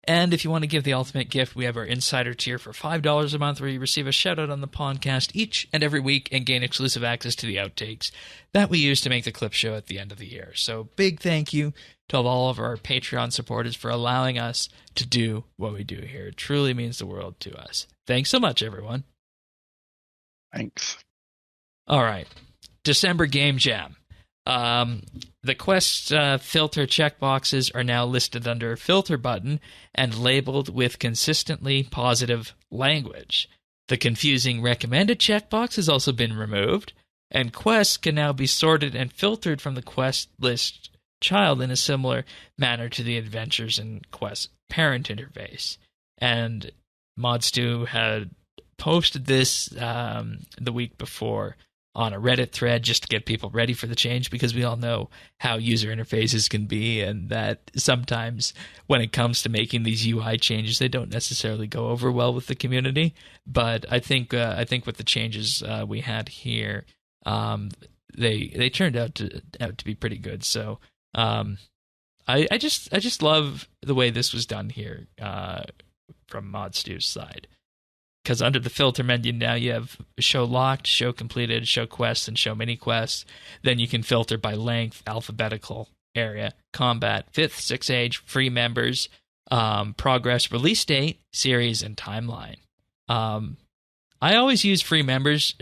And if you want to give the ultimate gift, we have our Insider tier for $5 a month, where you receive a shout-out on the podcast each and every week and gain exclusive access to the outtakes that we use to make the clip show at the end of the year. So big thank you to all of our Patreon supporters for allowing us to do what we do here. It truly means the world to us. Thanks so much, everyone. Thanks. All right. December Game Jam. The quest filter checkboxes are now listed under a filter button and labeled with consistently positive language. The confusing recommended checkbox has also been removed, and quests can now be sorted and filtered from the quest list child in a similar manner to the Adventures and Quest parent interface. And ModStew had posted this the week before on a Reddit thread just to get people ready for the change, because we all know how user interfaces can be, and that sometimes when it comes to making these UI changes, they don't necessarily go over well with the community. But I think with the changes we had here, they turned out to be pretty good. So I just love the way this was done here from ModStew's side. Because under the filter menu now you have show locked, show completed, show quests, and show mini quests. Then you can filter by length, alphabetical, area, combat, 5th, 6th age, free members, progress, release date, series, and timeline. I always use free members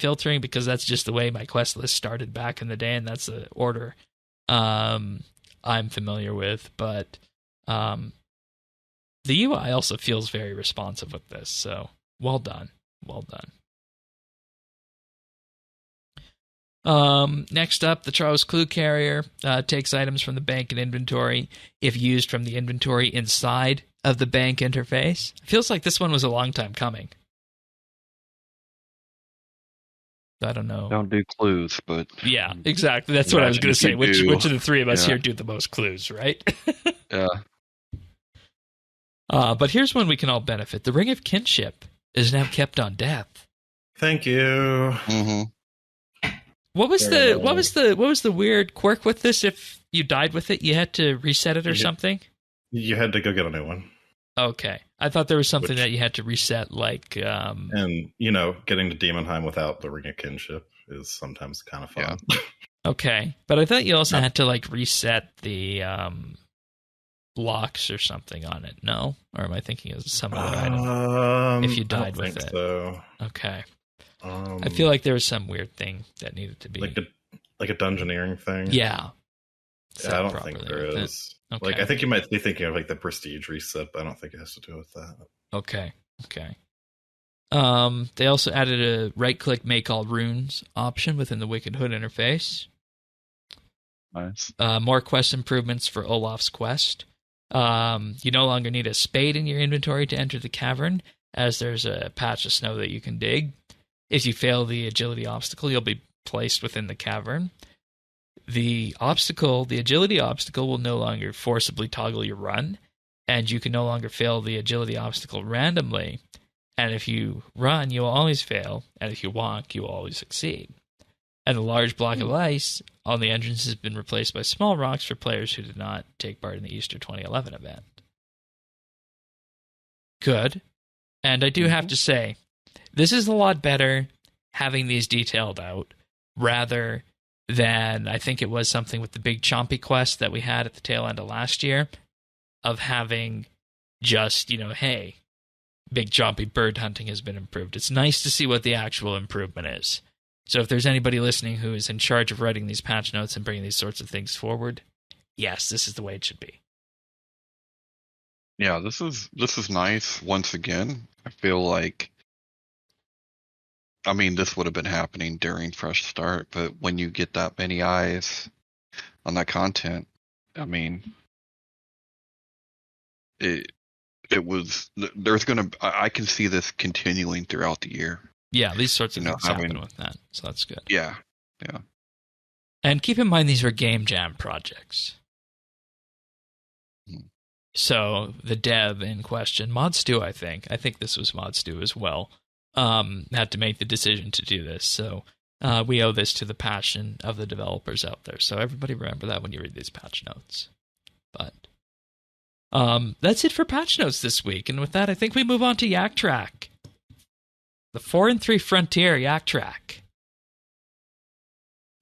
filtering because that's just the way my quest list started back in the day, and that's the order I'm familiar with. But the UI also feels very responsive with this, so well done. Well done. Next up, the Charles Clue Carrier takes items from the bank and inventory if used from the inventory inside of the bank interface. Feels like this one was a long time coming. I don't know. Don't do clues, but... Yeah, exactly. That's what I was going to say. Which of the three of us Yeah. here do the most clues, right? Yeah. But here's one we can all benefit. The Ring of Kinship is now kept on death. Thank you. Mm-hmm. What was the weird quirk with this? If you died with it, you had to reset it or something? You had to go get a new one. Okay. I thought there was something that you had to reset, like... And, getting to Demonheim without the Ring of Kinship is sometimes kind of fun. Yeah. Okay. But I thought you also had to, reset the blocks or something on it. No? Or am I thinking of some other item? If you died with it. So. Okay. I feel like there was some weird thing that needed to be... Like a dungeoneering thing? Yeah. Yeah, I don't think there is. Okay. I think you might be thinking of the prestige reset, but I don't think it has to do with that. Okay. They also added a right-click make all runes option within the Wicked Hood interface. Nice. More quest improvements for Olaf's quest. You no longer need a spade in your inventory to enter the cavern, as there's a patch of snow that you can dig. If you fail the agility obstacle, you'll be placed within the cavern. The agility obstacle will no longer forcibly toggle your run, and you can no longer fail the agility obstacle randomly. And if you run, you will always fail, and if you walk, you will always succeed. And a large block of ice on the entrance has been replaced by small rocks for players who did not take part in the Easter 2011 event. Good. And I do have to say, this is a lot better having these detailed out, rather than I think it was something with the big Chompy quest that we had at the tail end of last year, of having just, hey, big Chompy bird hunting has been improved. It's nice to see what the actual improvement is. So if there's anybody listening who is in charge of writing these patch notes and bringing these sorts of things forward, yes, this is the way it should be. Yeah, this is nice. Once again, I feel like, I mean, this would have been happening during Fresh Start, but when you get that many eyes on that content, I mean, it was, I can see this continuing throughout the year. Yeah, these sorts of things happen with that, so that's good. Yeah. And keep in mind, these were GameJam projects. So the dev in question, ModStew, I think this was ModStew as well, had to make the decision to do this. So we owe this to the passion of the developers out there. So everybody remember that when you read these patch notes. But that's it for patch notes this week. And with that, I think we move on to Yak Track. The Forinthry Frontier Yak Track.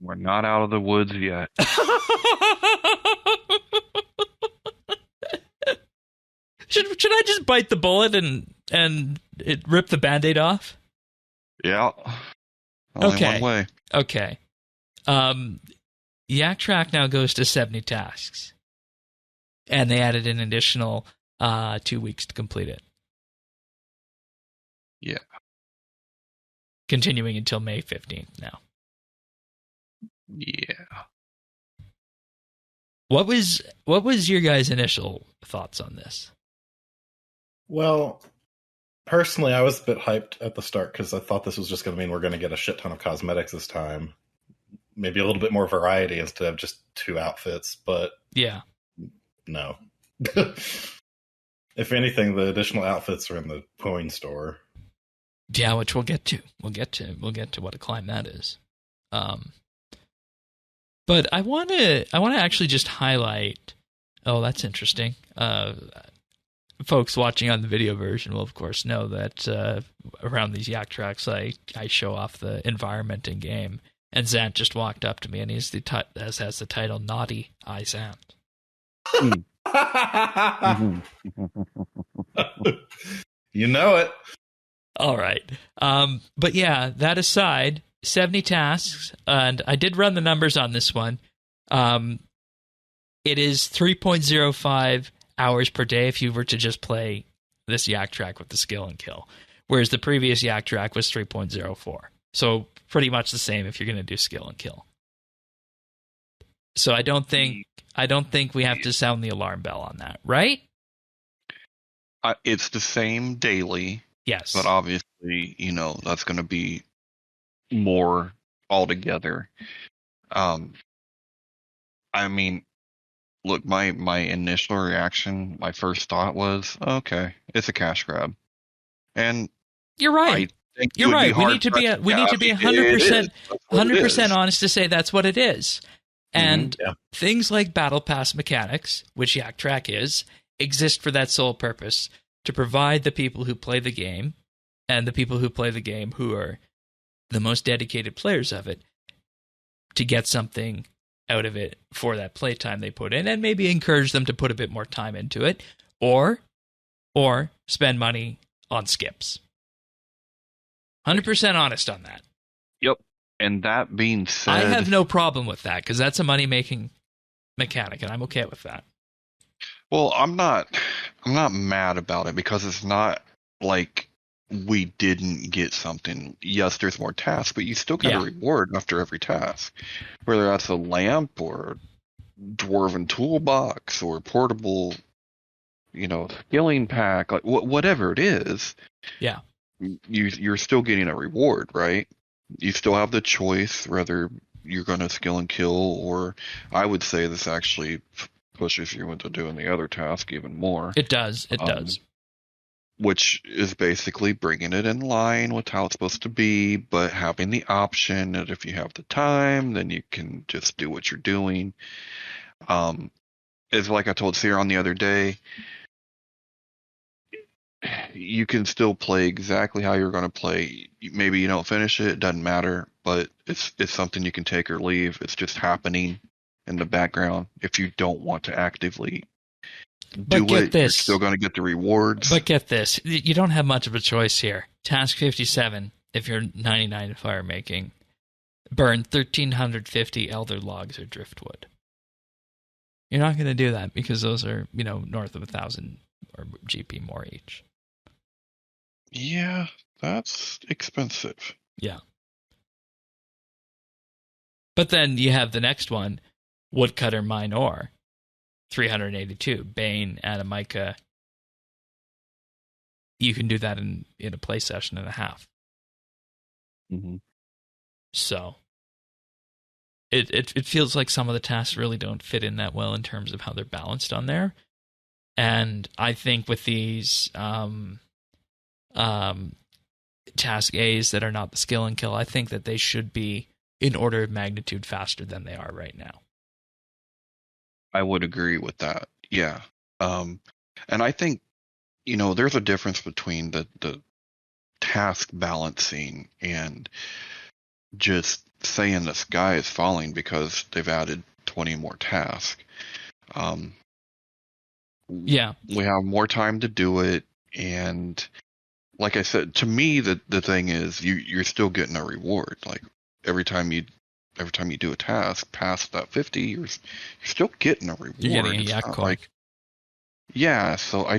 We're not out of the woods yet. Should I just bite the bullet and it rip the Band-Aid off? Yeah. Only one way. Okay. Yak Track now goes to 70 tasks. And they added an additional 2 weeks to complete it. Yeah. Continuing until May 15th now. Yeah. What was your guys' initial thoughts on this? Well, personally, I was a bit hyped at the start because I thought this was just going to mean we're going to get a shit ton of cosmetics this time. Maybe a little bit more variety instead of just 2 outfits, but yeah, no. If anything, the additional outfits are in the coin store. Yeah, which we'll get to. We'll get to what a climb that is. But I want to actually just highlight. Oh, that's interesting. Folks watching on the video version will, of course, know that around these Yak Tracks, I show off the environment in game. And Zant just walked up to me, and has the title "Naughty I Zant." You know it. All right. But yeah, that aside, 70 tasks, and I did run the numbers on this one. It is 3.05 hours per day if you were to just play this Yak Track with the skill and kill, whereas the previous Yak Track was 3.04. So pretty much the same if you're going to do skill and kill. So I don't think we have to sound the alarm bell on that, right? It's the same daily. Yes. But obviously, that's going to be more altogether. I mean, look, my initial reaction, my first thought was, okay, it's a cash grab. And you're right. You're right. We need to be 100% honest to say that's what it is. And things like Battle Pass mechanics, which Yak Track is, exist for that sole purpose, to provide the people who play the game, and the people who play the game who are the most dedicated players of it, to get something out of it for that playtime they put in, and maybe encourage them to put a bit more time into it, or spend money on skips. 100% honest on that. Yep. And that being said, I have no problem with that, because that's a money-making mechanic, and I'm okay with that. Well, I'm not mad about it, because it's not like we didn't get something. Yes, there's more tasks, but you still get a reward after every task. Whether that's a lamp or dwarven toolbox or portable, skilling pack, like whatever it is. Yeah. You're still getting a reward, right? You still have the choice whether you're going to skill and kill, or I would say this actually pushes you into doing the other task even more. It does. It does. Which is basically bringing it in line with how it's supposed to be, but having the option that if you have the time, then you can just do what you're doing. It's like I told Sierra on the other day, you can still play exactly how you're going to play. Maybe you don't finish it, it doesn't matter, but it's something you can take or leave. It's just happening in the background. If you don't want to actively do it, you're still going to get the rewards. But get this, you don't have much of a choice here. Task 57, if you're 99 fire making, burn 1,350 elder logs or driftwood. You're not going to do that because those are, north of 1,000 or GP more each. Yeah, that's expensive. Yeah. But then you have the next one, Woodcutter Minor, 382, Bane, Adamica. You can do that in a play session and a half. Mm-hmm. So it feels like some of the tasks really don't fit in that well in terms of how they're balanced on there. And I think with these task A's that are not the skill and kill, I think that they should be in order of magnitude faster than they are right now. I would agree with that. Yeah. And I think, there's a difference between the task balancing and just saying the sky is falling because they've added 20 more tasks. Yeah. We have more time to do it. And like I said, to me, the thing is you're still getting a reward. Like every time you do a task past that 50, you're still getting a reward. You're getting a yak coin. Yeah, so I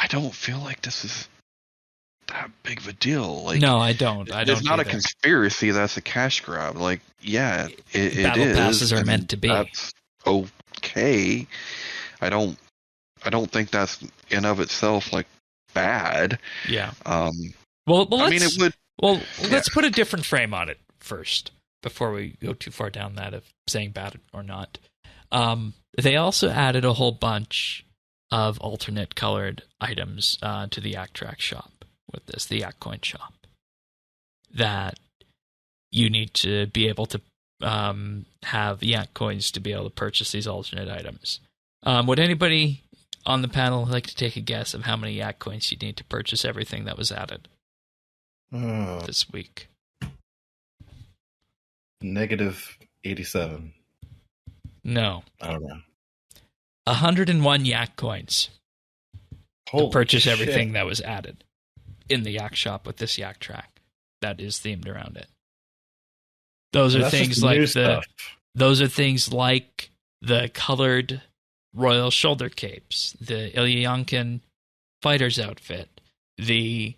don't feel like this is that big of a deal. Like, no, I don't. It's not a conspiracy. That's a cash grab. Like, yeah, it Battle is. passes are meant to be. That's okay. I don't think that's in of itself like bad. Yeah. Well, I mean, it would. Well, let's put a different frame on it first before we go too far down that of saying bad or not. They also added a whole bunch of alternate colored items to the Yak Track shop with this, the Yak Coin shop, that you need to be able to have Yak Coins to be able to purchase these alternate items. Would anybody on the panel like to take a guess of how many Yak Coins you need to purchase everything that was added this week? Negative 87. No. I don't know. 101 Yak Coins Holy to purchase shit. everything that was added in the Yak shop with this Yak Track that is themed around it. Those are things like those are things like the colored royal shoulder capes, the Ilyankin fighter's outfit, the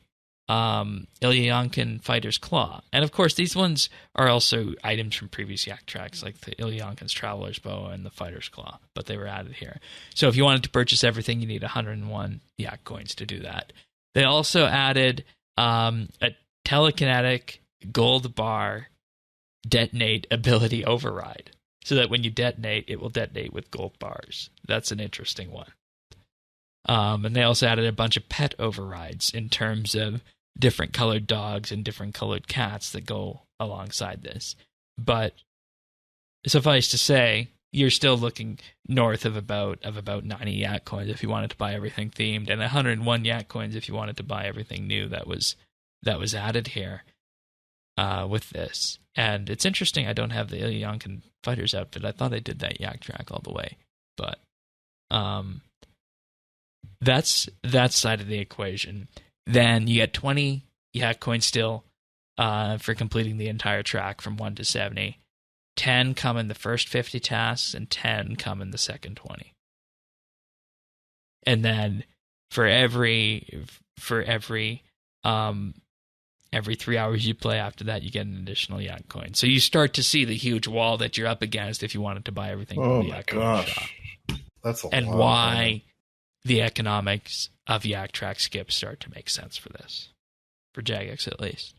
Ilyankin fighter's claw, and of course these ones are also items from previous Yak Tracks, like the Ilyankin's traveler's bow and the fighter's claw, but they were added here. So if you wanted to purchase everything, you need 101 Yak Coins to do that. They also added a telekinetic gold bar detonate ability override, so that when you detonate, it will detonate with gold bars. That's an interesting one. And they also added a bunch of pet overrides in terms of different colored dogs and different colored cats that go alongside this. But suffice to say, you're still looking north of about 90 Yak Coins if you wanted to buy everything themed, and 101 Yak Coins if you wanted to buy everything new that was added here with this. And it's interesting, I don't have the Ilyankin fighter's outfit. I thought I did that Yak Track all the way. But that's that side of the equation. Then you get 20 Yak Coins still for completing the entire track from 1 to 70. 10 come in the first 50 tasks, and 10 come in the second 20. And then for every 3 hours you play after that, you get an additional Yak Coin. So you start to see the huge wall that you're up against if you wanted to buy everything from the Yak Coin shop. That's a and lot. Why the economics of Yak Track skips start to make sense for this. For Jagex, at least.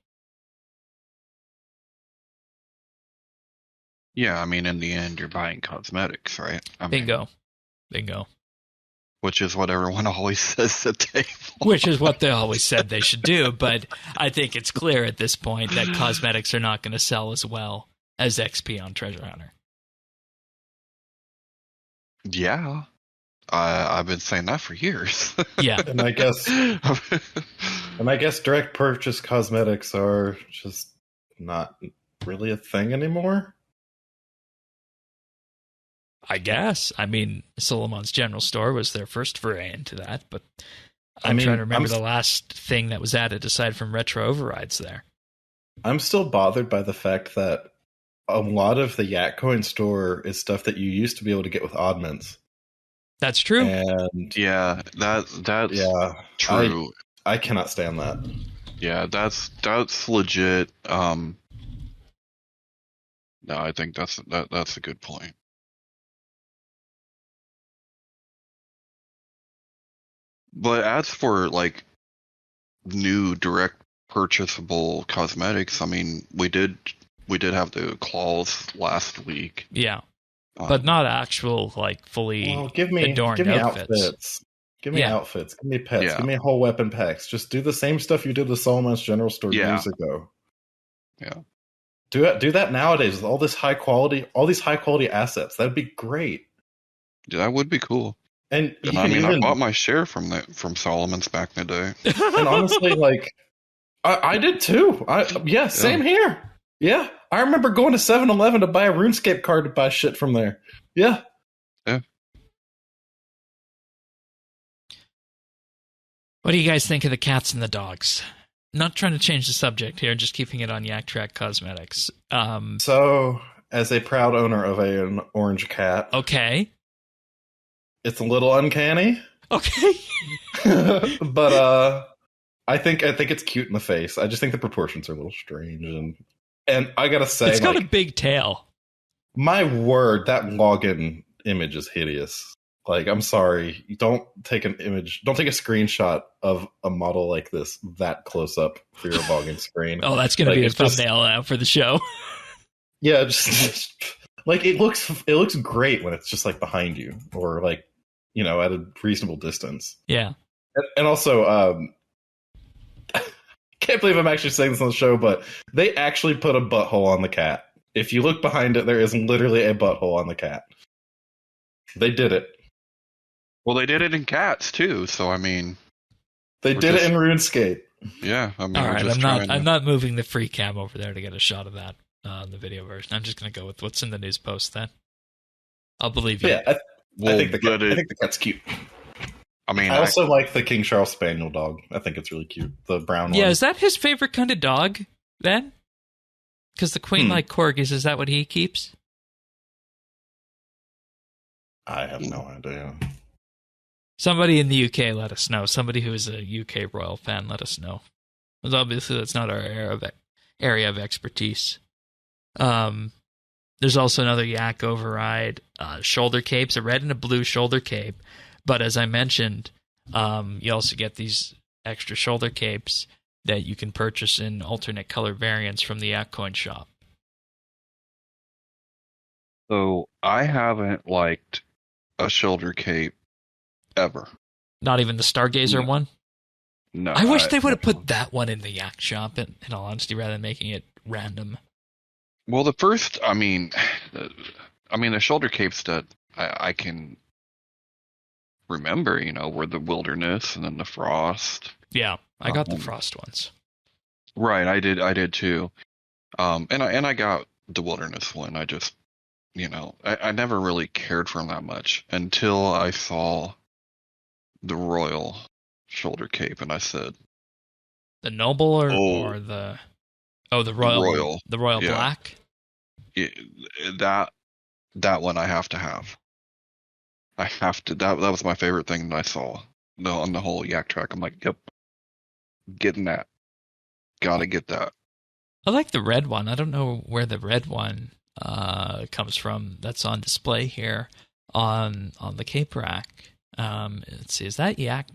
Yeah, I mean, in the end, you're buying cosmetics, right? Bingo. Which is what everyone always says that they want. Which is what they always said they should do, but I think it's clear at this point that cosmetics are not going to sell as well as XP on Treasure Hunter. Yeah. I've been saying that for years. Yeah. And I guess direct purchase cosmetics are just not really a thing anymore. I guess. I mean, Solomon's General Store was their first foray into that, but I'm trying to remember the last thing that was added aside from retro overrides there. I'm still bothered by the fact that a lot of the Yak Coin store is stuff that you used to be able to get with oddments. That's true. And Yeah, that's yeah, true. I cannot stand that. Yeah, that's legit. No, I think that's a good point. But as for like new direct purchasable cosmetics, I mean, we did have the claws last week. Yeah. But not actual, like, fully adorned outfits. Give me outfits. Give me pets. Yeah. Give me whole weapon packs. Just do the same stuff you did with Solomon's General Store years ago. Yeah. Do that nowadays with all these high quality assets. That'd be great. Yeah, that would be cool. And I mean, I bought my share from Solomon's back in the day. And honestly, like, I did too. Same here. Yeah, I remember going to 7-Eleven to buy a RuneScape card to buy shit from there. Yeah. Yeah. What do you guys think of the cats and the dogs? Not trying to change the subject here, just keeping it on Yak Track Cosmetics. So, as a proud owner of an orange cat, okay, it's a little uncanny. Okay, but I think it's cute in the face. I just think the proportions are a little strange, and I gotta say, it's got a big tail. My word, that login image is hideous. Like, I'm sorry, don't take a screenshot of a model like this that close up for your login screen. Oh, that's gonna be a thumbnail now for the show. Yeah, just like it looks great when it's just like behind you or like, you know, at a reasonable distance. Yeah. And also, can't believe I'm actually saying this on the show, but they actually put a butthole on the cat. If you look behind it, there is literally a butthole on the cat. They did it. Well, they did it in cats too, so I mean, they did it in RuneScape. Yeah, I mean, all right. I'm not moving the free cam over there to get a shot of that the video version. I'm just going to go with what's in the news post. Then I'll believe you. Yeah, I think the cat's cute. I mean, I also like the King Charles Spaniel dog. I think it's really cute. The brown one. Yeah, is that his favorite kind of dog then? Because the Queen like corgis, is that what he keeps? I have no idea. Somebody in the UK let us know. Somebody who is a UK royal fan let us know. Because obviously that's not our area of expertise. There's also another Yak override. Shoulder capes, a red and a blue shoulder cape. But as I mentioned, you also get these extra shoulder capes that you can purchase in alternate color variants from the Yak Coin shop. So I haven't liked a shoulder cape ever. Not even the Stargazer one? No. I wish they would have put that one in the Yak shop, in all honesty, rather than making it random. Well, the first, I mean, the shoulder capes that I can remember, you know, were the Wilderness and then the Frost. Yeah, I got the Frost ones. Right, I did too. And I got the Wilderness one. I just, you know, I never really cared for them that much until I saw the Royal shoulder cape, and I said, the Noble or the Royal yeah. Black. That one I have to have. I have to. That was my favorite thing that I saw on the whole Yak Track. I'm like, yep, getting that. Gotta get that. I like the red one. I don't know where the red one comes from. That's on display here on the cape rack. Let's see. Is that Yak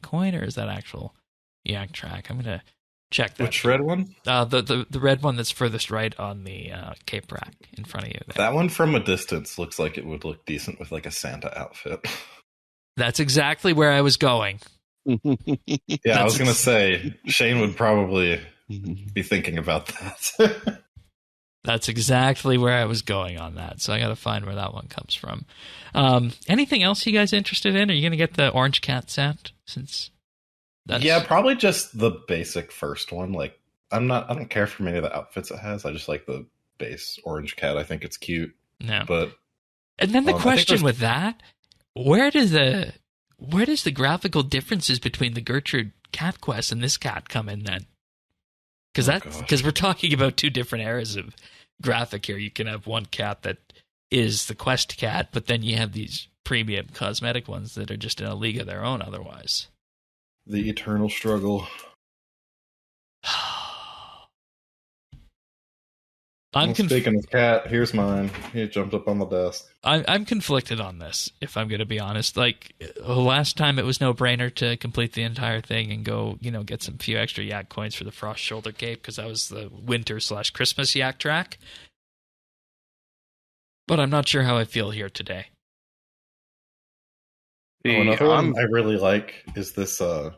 Coin or is that actual Yak Track? I'm gonna check that. Which red one? The red one that's furthest right on the cape rack in front of you there. That one from a distance looks like it would look decent with like a Santa outfit. That's exactly where I was going. Yeah, I was gonna say Shane would probably be thinking about that. That's exactly where I was going on that. So I got to find where that one comes from. Anything else you guys interested in? Are you going to get the orange cat set? Yeah, probably just the basic first one. Like, I don't care for many of the outfits it has. I just like the base orange cat. I think it's cute. No, and then the question with that: where does the graphical differences between the Gertrude Cat Quest and this cat come in then? Because we're talking about two different eras of graphic here. You can have one cat that is the quest cat, but then you have these premium cosmetic ones that are just in a league of their own otherwise. The eternal struggle. Speaking of cat, here's mine. He jumped up on the desk. I'm conflicted on this, if I'm going to be honest. Like, last time it was no-brainer to complete the entire thing and go, get some few extra yak coins for the Frost Shoulder Cape, because that was the winter/Christmas yak track. But I'm not sure how I feel here today. Another one I really like is this the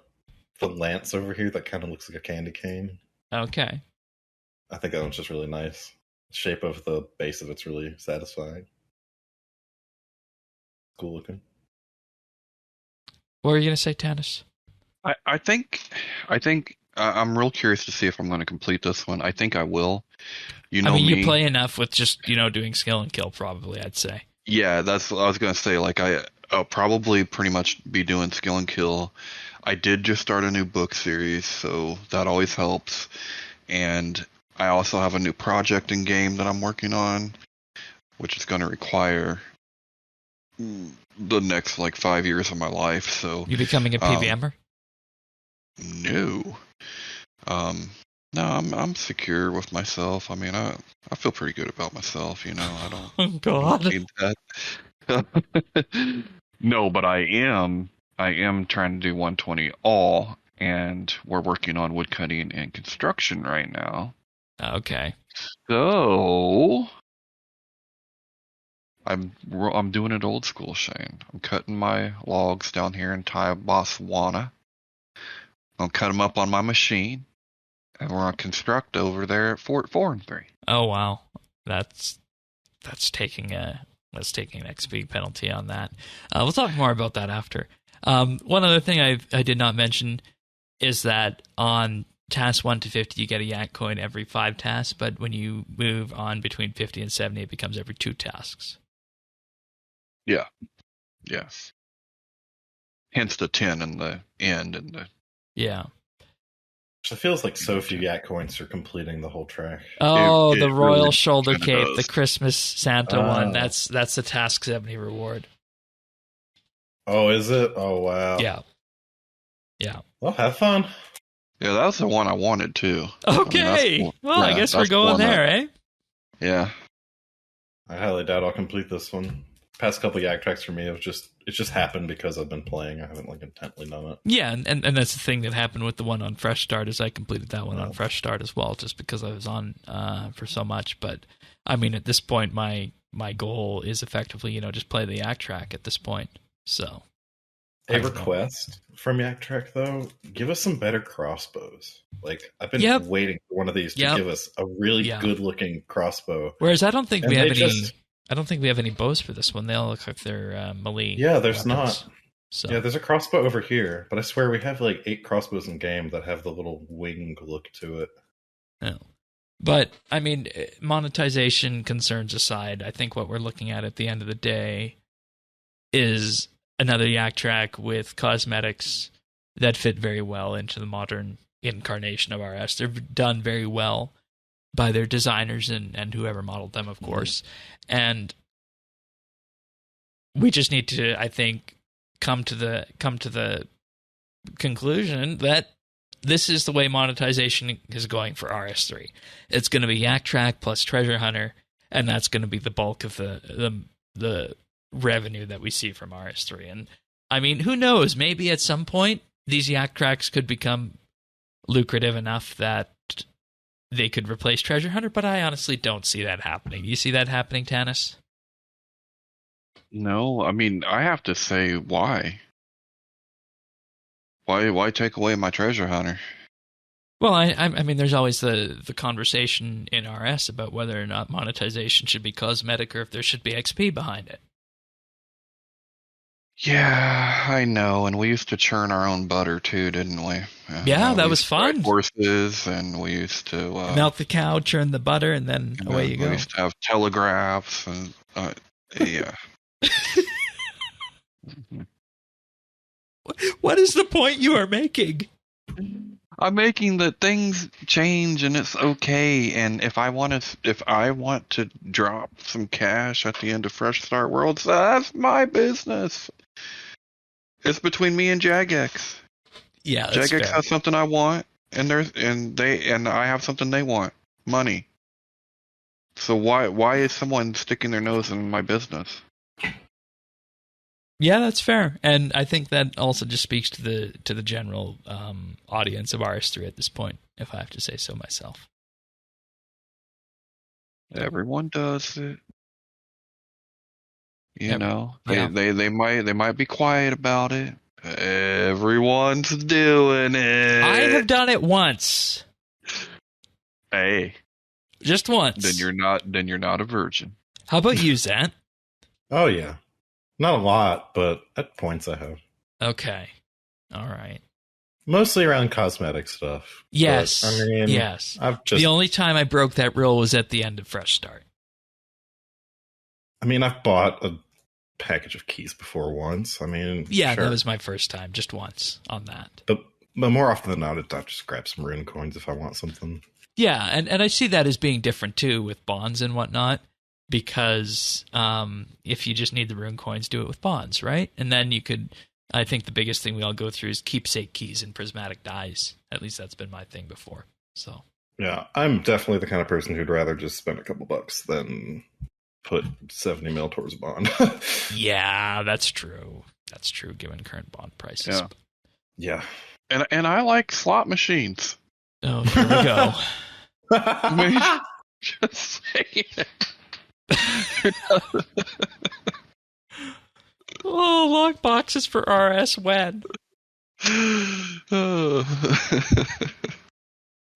lance over here that kind of looks like a candy cane. Okay. I think that one's just really nice. The shape of the base of it's really satisfying. Cool looking. What were you going to say, Tannis? I think I'm real curious to see if I'm going to complete this one. I think I will. You play enough with just doing skill and kill, probably. I'd say. Yeah, that's what I was going to say. Like I'll probably pretty much be doing skill and kill. I did just start a new book series, so that always helps. And I also have a new project in game that I'm working on, which is going to require the next 5 years of my life. So you becoming a PVMer? No. No, I'm secure with myself. I mean, I feel pretty good about myself. I don't. Oh God. Need that. No, but I am trying to do 120 all, and we're working on woodcutting and construction right now. Okay. So I'm doing it old school, Shane. I'm cutting my logs down here in Botswana. I'll cut them up on my machine, and we're gonna construct over there at Fort Forinthry. Oh wow, that's taking an XP penalty on that. We'll talk more about that after. One other thing I did not mention is that on tasks 1 to 50, you get a yak coin every 5 tasks, but when you move on between 50 and 70, it becomes every 2 tasks. Yeah. Yes. Hence the 10 in the end and the. Yeah. So it feels like so few yak coins are completing the whole track. Oh, the Royal really Shoulder Cape, the Christmas Santa one. That's the task 70 reward. Oh, is it? Oh, wow. Yeah. Yeah. Well, have fun. Yeah, that was the one I wanted too. Okay. I guess we're going there, eh? Yeah. I highly doubt I'll complete this one. Past couple yak tracks for me, it's just happened because I've been playing. I haven't intently done it. Yeah, and that's the thing that happened with the one on Fresh Start is I completed that one on Fresh Start as well, just because I was on for so much. But I mean, at this point, my goal is effectively, just play the yak track at this point. So, a request from Yak Track though: give us some better crossbows. I've been waiting for one of these to give us a really good-looking crossbow. Whereas I don't think we have any. I don't think we have any bows for this one. They all look like they're melee. Yeah, there's weapons. not. So. Yeah, there's a crossbow over here, but I swear we have 8 crossbows in game that have the little wing look to it. Oh. But, I mean, monetization concerns aside, I think what we're looking at the end of the day is another yak track with cosmetics that fit very well into the modern incarnation of RS. They're done very well by their designers and whoever modeled them, of course. And we just need to, I think, come to the conclusion that this is the way monetization is going for RS3. It's going to be Yak Track plus Treasure Hunter, and that's going to be the bulk of the revenue that we see from RS3. And I mean, who knows? Maybe at some point these Yak Tracks could become lucrative enough that they could replace Treasure Hunter, but I honestly don't see that happening. Do you see that happening, Tannis? No, I mean, I have to say, why? Why take away my Treasure Hunter? Well, I mean, there's always the conversation in RS about whether or not monetization should be cosmetic or if there should be XP behind it. Yeah, I know, and we used to churn our own butter too, didn't we? Yeah, that was fun. Horses, and we used to milk the cow, churn the butter, and then away you go. We used to have telegraphs, and yeah. What is the point you are making? I'm making the things change and it's okay. And if I want to drop some cash at the end of Fresh Start Worlds, that's my business. It's between me and Jagex. Yeah, that's Jagex fair. has something I want, and I have something they want. Money. So why is someone sticking their nose in my business? Yeah, that's fair, and I think that also just speaks to the general audience of RS3 at this point, if I have to say so myself. Everyone does it. You know, yeah. they might be quiet about it. Everyone's doing it. I have done it once. Hey, just once. Then you're not a virgin. How about you, Zant? Oh yeah, not a lot, but at points I have. Okay, all right. Mostly around cosmetic stuff. Yes, but, I mean, yes. The only time I broke that rule was at the end of Fresh Start. I mean, I've bought a package of keys before once. I mean, yeah, sure. That was my first time, just once on that. But more often than not, I'll just grab some rune coins if I want something. Yeah, and I see that as being different too with bonds and whatnot, because if you just need the rune coins, do it with bonds, right? And then you could. I think the biggest thing we all go through is keepsake keys and prismatic dies. At least that's been my thing before. So yeah, I'm definitely the kind of person who'd rather just spend a couple bucks than put 70 mil towards a bond. Yeah, that's true. That's true, given current bond prices. Yeah. And I like slot machines. Oh, here we go. I mean, just saying. Oh, lock boxes for RS when?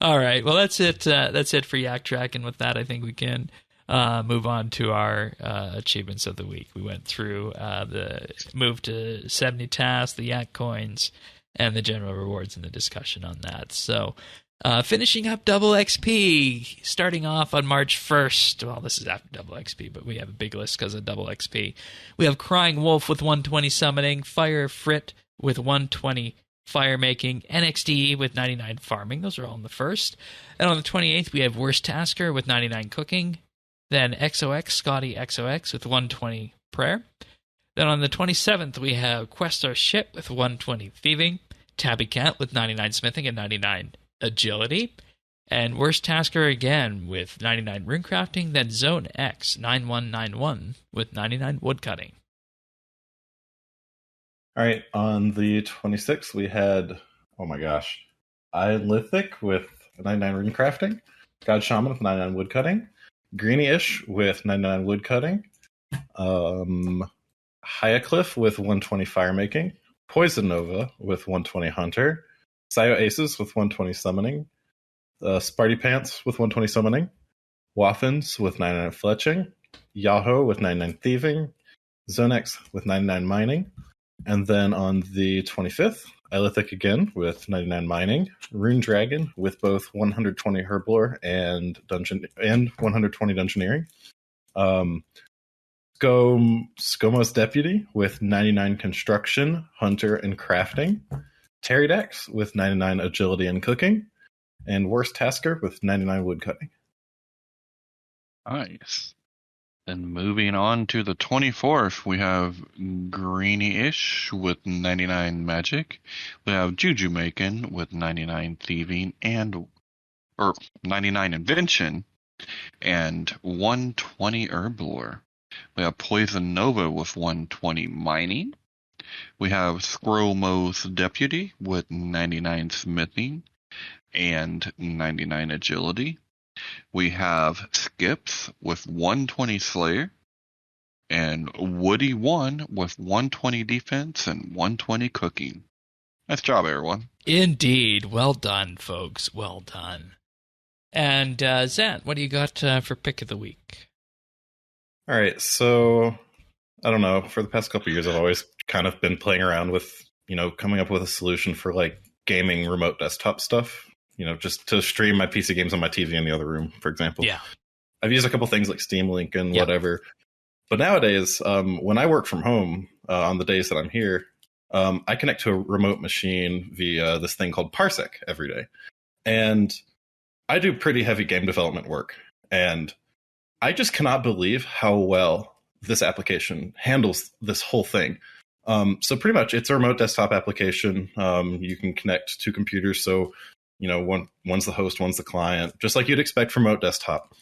All right. Well, that's it. That's it for Yak Track, and with that, I think we can move on to our achievements of the week. We went through the move to 70 tasks, the Yak coins, and the general rewards and the discussion on that. So, finishing up Double XP, starting off on March 1st. Well, this is after Double XP, but we have a big list because of Double XP. We have Crying Wolf with 120 summoning, Fire Frit with 120 fire making, NXDE with 99 farming. Those are all in the first. And on the 28th, we have Worst Tasker with 99 cooking. Then XOX, Scotty XOX with 120 prayer. Then on the 27th, we have Questar Ship with 120 thieving, Tabby Cat with 99 smithing and 99 agility, and Worst Tasker again with 99 runecrafting, then Zone X 9191 with 99 woodcutting. All right, on the 26th, we had, oh my gosh, Lithic with 99 runecrafting, God Shaman with 99 woodcutting, Greeny-ish with 99 woodcutting, Hyacliff with 120 firemaking, Poison Nova with 120 hunter, Sio Aces with 120 summoning, Sparty Pants with 120 summoning, Waffens with 99 fletching, Yahoo with 99 thieving, Zonex with 99 mining, and then on the 25th, Ilithic again with 99 mining, Rune Dragon with both 120 herblore and 120 dungeoneering, Scomo's Deputy with 99 construction, hunter, and crafting, Pterodex with 99 agility and cooking, and Worst Tasker with 99 woodcutting. Nice. Then moving on to the 24th, we have Greeny-ish with 99 magic. We have Juju Making with 99 thieving or 99 invention and 120 herblore. We have Poison Nova with 120 mining. We have Scrollmo's Deputy with 99 smithing and 99 agility. We have Skips with 120 Slayer, and Woody 1 with 120 defense and 120 cooking. Nice job, everyone. Indeed. Well done, folks. Well done. And Zant, what do you got for pick of the week? All right, so I don't know. For the past couple of years, I've always kind of been playing around with, coming up with a solution for like gaming remote desktop stuff. Just to stream my PC games on my TV in the other room, for example. Yeah. I've used a couple things like Steam Link and whatever. But nowadays, when I work from home on the days that I'm here, I connect to a remote machine via this thing called Parsec every day. And I do pretty heavy game development work. And I just cannot believe how well this application handles this whole thing. So pretty much it's a remote desktop application. You can connect to computers. So, one's the host, one's the client, just like you'd expect from remote desktop.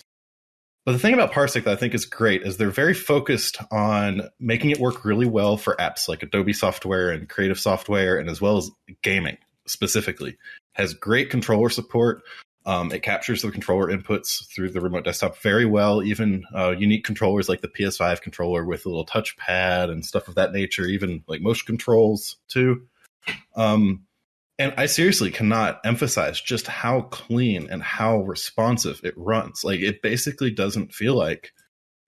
But the thing about Parsec that I think is great is they're very focused on making it work really well for apps like Adobe software and creative software, and as well as gaming specifically. Has great controller support. It captures the controller inputs through the remote desktop very well, even unique controllers like the PS5 controller with a little touchpad and stuff of that nature, even like motion controls too. And I seriously cannot emphasize just how clean and how responsive it runs. Like, it basically doesn't feel like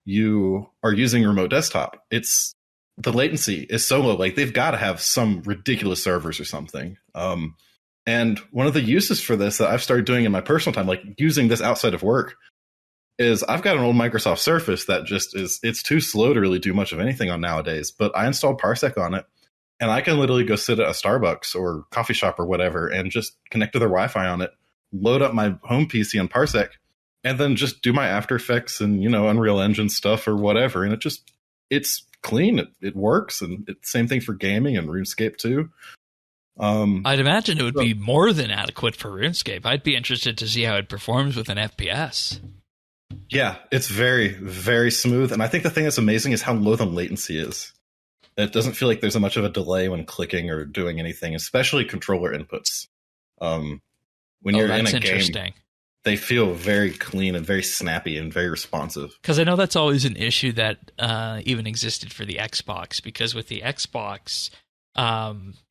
you are using remote desktop. It's the latency is so low. Like, they've got to have some ridiculous servers or something. And one of the uses for this that I've started doing in my personal time, like using this outside of work, is I've got an old Microsoft Surface that just it's too slow to really do much of anything on nowadays. But I installed Parsec on it, and I can literally go sit at a Starbucks or coffee shop or whatever and just connect to their Wi-Fi on it, load up my home PC on Parsec, and then just do my After Effects and, Unreal Engine stuff or whatever. And it's clean. It works. And it's same thing for gaming and RuneScape too. I'd imagine it would be more than adequate for RuneScape. I'd be interested to see how it performs with an FPS. Yeah, it's very, very smooth. And I think the thing that's amazing is how low the latency is. It doesn't feel like there's a much of a delay when clicking or doing anything, especially controller inputs. When you're in a game, they feel very clean and very snappy and very responsive. Because I know that's always an issue that even existed for the Xbox. Because with the Xbox,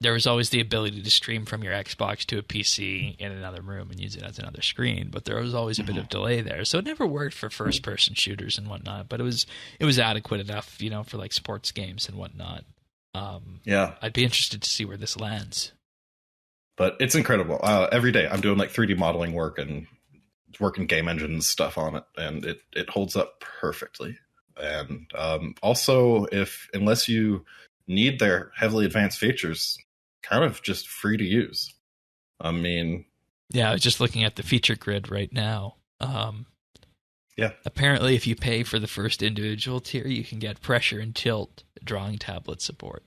there was always the ability to stream from your Xbox to a PC in another room and use it as another screen, but there was always a bit of delay there, so it never worked for first-person shooters and whatnot. But it was adequate enough, for like sports games and whatnot. Yeah, I'd be interested to see where this lands. But it's incredible. Every day I'm doing like 3D modeling work and working game engine stuff on it, and it holds up perfectly. And also, unless you need their heavily advanced features, kind of just free to use. I mean, yeah, I was just looking at the feature grid right now. Yeah, apparently if you pay for the first individual tier, you can get pressure and tilt drawing tablet support.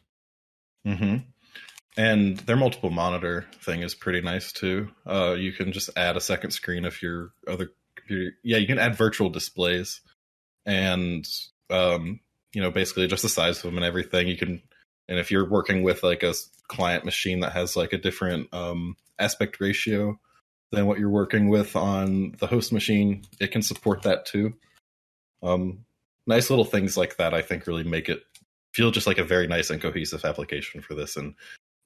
And their multiple monitor thing is pretty nice too. You can just add a second screen if your other computer. Yeah, you can add virtual displays, and basically just the size of them and everything. You can. And if you're working with like a client machine that has like a different aspect ratio than what you're working with on the host machine, it can support that too. Nice little things like that, I think, really make it feel just like a very nice and cohesive application for this. And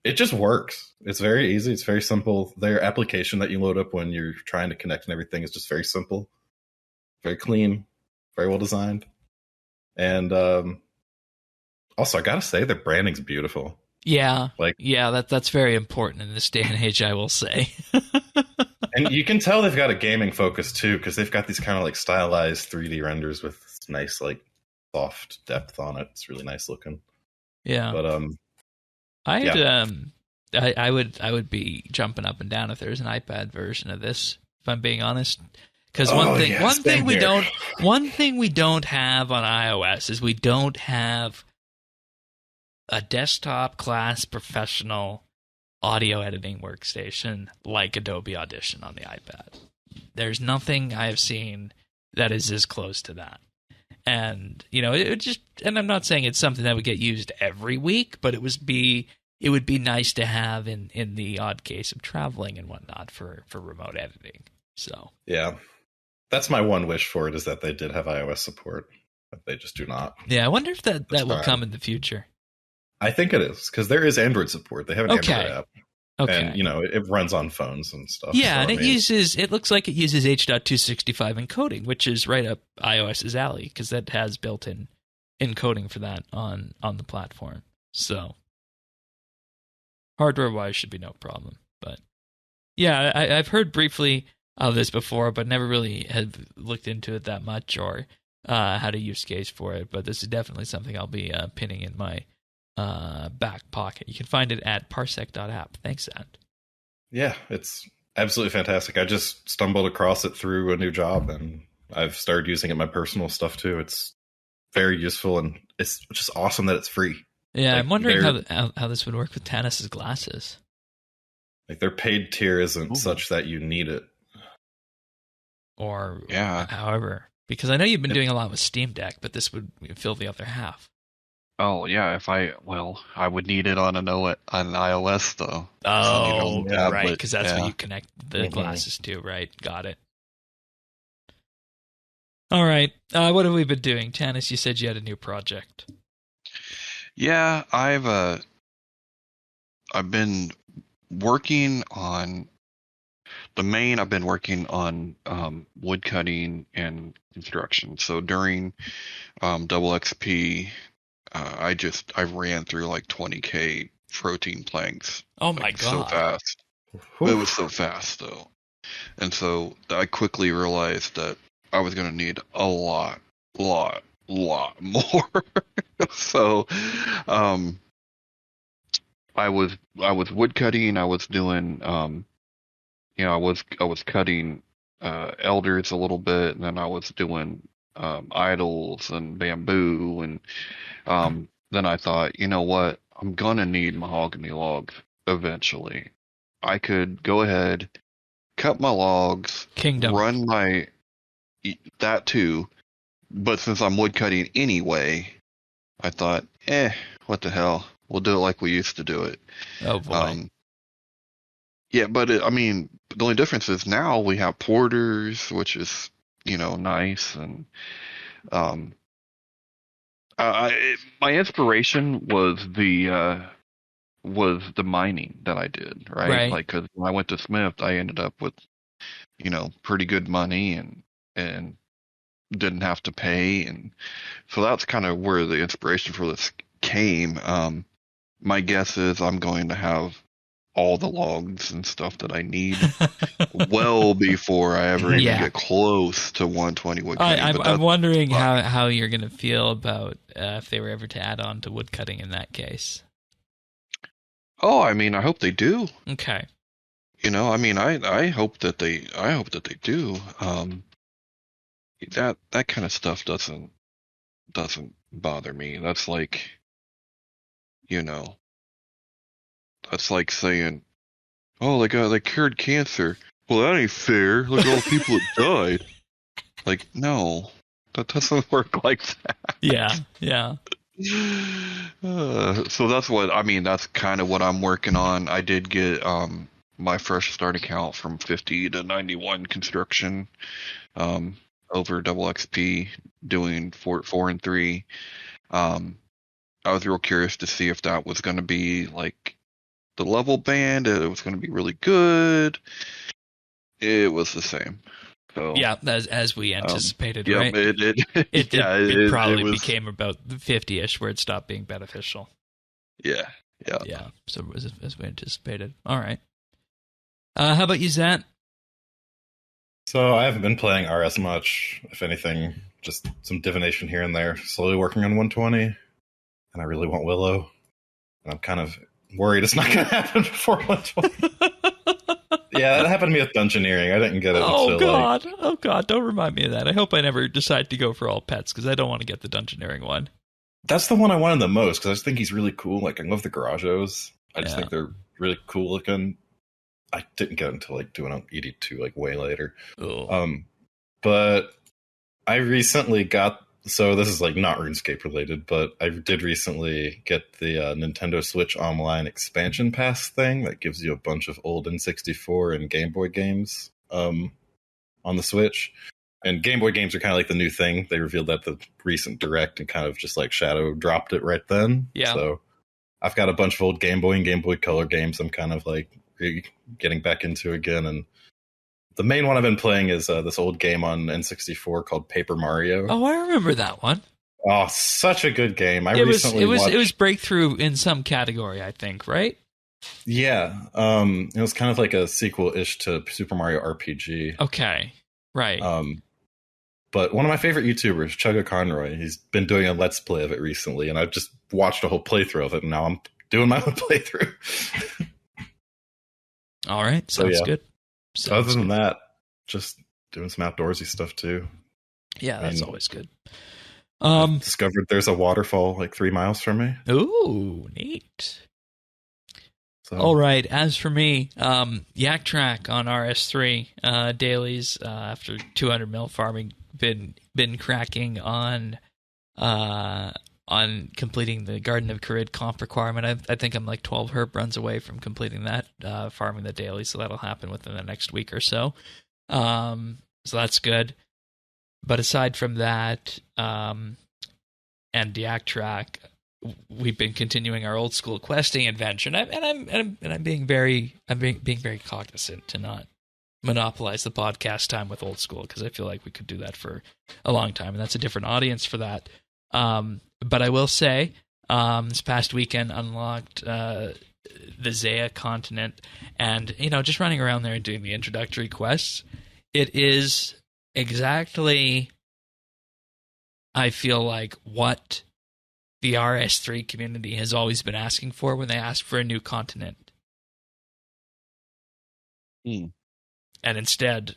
it just works. It's very easy. It's very simple. Their application that you load up when you're trying to connect and everything is just very simple, very clean, very well designed. And also, I gotta say, their branding's beautiful. Yeah, that's very important in this day and age, I will say. And you can tell they've got a gaming focus too, because they've got these kind of like stylized 3D renders with nice like soft depth on it. It's really nice looking. Yeah, but I would be jumping up and down if there's an iPad version of this, if I'm being honest. Because one thing we don't have on iOS is we don't have a desktop class professional audio editing workstation like Adobe Audition on the iPad. There's nothing I have seen that is as close to that. And, and I'm not saying it's something that would get used every week, but it would be nice to have in the odd case of traveling and whatnot for remote editing. So, yeah, that's my one wish for it, is that they did have iOS support, but they just do not. Yeah, I wonder if that will come in the future. I think it is, because there is Android support. They have an Android app. Okay. And, it runs on phones and stuff. Yeah, so, and it looks like it uses H.265 encoding, which is right up iOS's alley, because that has built-in encoding for that on the platform. So, hardware-wise should be no problem. But, yeah, I've heard briefly of this before, but never really have looked into it that much or had a use case for it. But this is definitely something I'll be pinning in my back pocket. You can find it at parsec.app. Thanks, Ed. Yeah, it's absolutely fantastic. I just stumbled across it through a new job, and I've started using it in my personal stuff too. It's very useful, and it's just awesome that it's free. Yeah, Like, I'm wondering how this would work with Tanis's glasses. Like, their paid tier isn't Ooh. such that you need it. Or Yeah. however. Because I know you've been doing a lot with Steam Deck, but this would fill the other half. Oh yeah, I would need it on iOS though. Oh, Yeah, right, because that's yeah. what you connect the Mhm. glasses to, right? Got it. All right, what have we been doing? Tanis, you said you had a new project. Yeah, I've been working on I've been working on wood cutting and construction. So during double XP, I ran through like 20k protein planks. Oh my like, so god. fast. It was so fast though. And so I quickly realized that I was going to need a lot more. So I was wood cutting, I was doing I was cutting elders a little bit, and then I was doing idols and bamboo, and then I thought, you know what, I'm gonna need mahogany logs eventually. I could go ahead, cut my logs, Kingdom. run that too, but since I'm wood cutting anyway, I thought, what the hell, we'll do it like we used to do it. Oh boy. Yeah, but the only difference is now we have porters, which is, nice. And my inspiration was the mining that I did, right? Right. Like, 'cause when I went to Smith, I ended up with, pretty good money and didn't have to pay, and so that's kind of where the inspiration for this came. My guess is I'm going to have all the logs and stuff that I need well before I ever even get close to 120 wood cutting. I'm wondering how you're going to feel about if they were ever to add on to wood cutting in that case. Oh, I hope they do. Okay. I hope that they do. That kind of stuff doesn't bother me. That's like, that's like saying, oh, they cured cancer. Well, that ain't fair. Look at all the people that died. Like, no, that doesn't work like that. Yeah. So that's that's kind of what I'm working on. I did get my fresh start account from 50 to 91 construction over double XP doing 4 and 3. I was real curious to see if that was going to be like the level band. It was going to be really good. It was the same. So, yeah, as we anticipated, yeah, right? It probably became about 50-ish where it stopped being beneficial. Yeah. So it was as we anticipated. All right. How about you, Zat? So I haven't been playing RS much. If anything, just some divination here and there. Slowly working on 120, and I really want Willow. And I'm kind of worried it's not going to happen before 120. Yeah, that happened to me with Dungeoneering. I didn't get it until Oh God! Don't remind me of that. I hope I never decide to go for all pets because I don't want to get the Dungeoneering one. That's the one I wanted the most because I just think he's really cool. Like, I love the Garajos. I just think they're really cool looking. I didn't get into doing an ED2 way later. Ooh. But I recently got, so this is not RuneScape related, but I did recently get the Nintendo Switch Online expansion pass thing that gives you a bunch of old N64 and Game Boy games on the Switch. And Game Boy games are kind of the new thing. They revealed that the recent Direct and kind of just shadow dropped it right then. Yeah. So I've got a bunch of old Game Boy and Game Boy Color games I'm kind of getting back into again. And the main one I've been playing is this old game on N64 called Paper Mario. Oh, I remember that one. Oh, such a good game! It was breakthrough in some category, I think, right? Yeah, it was kind of like a sequel-ish to Super Mario RPG. Okay, right. But one of my favorite YouTubers, Chugga Conroy, he's been doing a Let's Play of it recently, and I've just watched a whole playthrough of it, and now I'm doing my own playthrough. All right, sounds good. Other than that, just doing some outdoorsy stuff too. Yeah, that's always good. I discovered there's a waterfall like 3 miles from me. Ooh, neat. So. All right, as for me, Yak Track on RS3 dailies after 200 mil farming, been cracking on completing the Garden of Carid comp requirement. I think I'm like 12 herb runs away from completing that, farming the daily, so that'll happen within the next week or so. So that's good. But aside from that, and Yak Track, we've been continuing our old school questing adventure, and I'm being very cognizant to not monopolize the podcast time with old school, because I feel like we could do that for a long time, and that's a different audience for that. But I will say, this past weekend unlocked the Zaya continent, and just running around there and doing the introductory quests. It is exactly, I feel like, what the RS3 community has always been asking for when they ask for a new continent. And instead,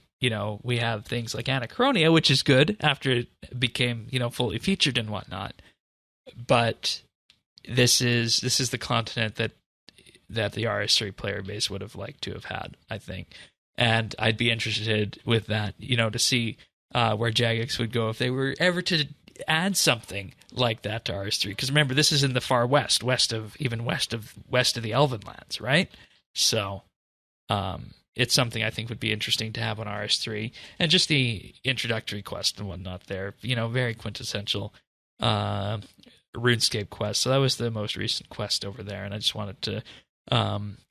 we have things like Anachronia, which is good after it became, fully featured and whatnot. But this is the continent that the RS3 player base would have liked to have had, I think. And I'd be interested with that, to see where Jagex would go if they were ever to add something like that to RS3. Because remember, this is in the far west of the Elven lands, right? So it's something I think would be interesting to have on RS3. And just the introductory quest and whatnot there, very quintessential RuneScape quest. So that was the most recent quest over there, and I just wanted to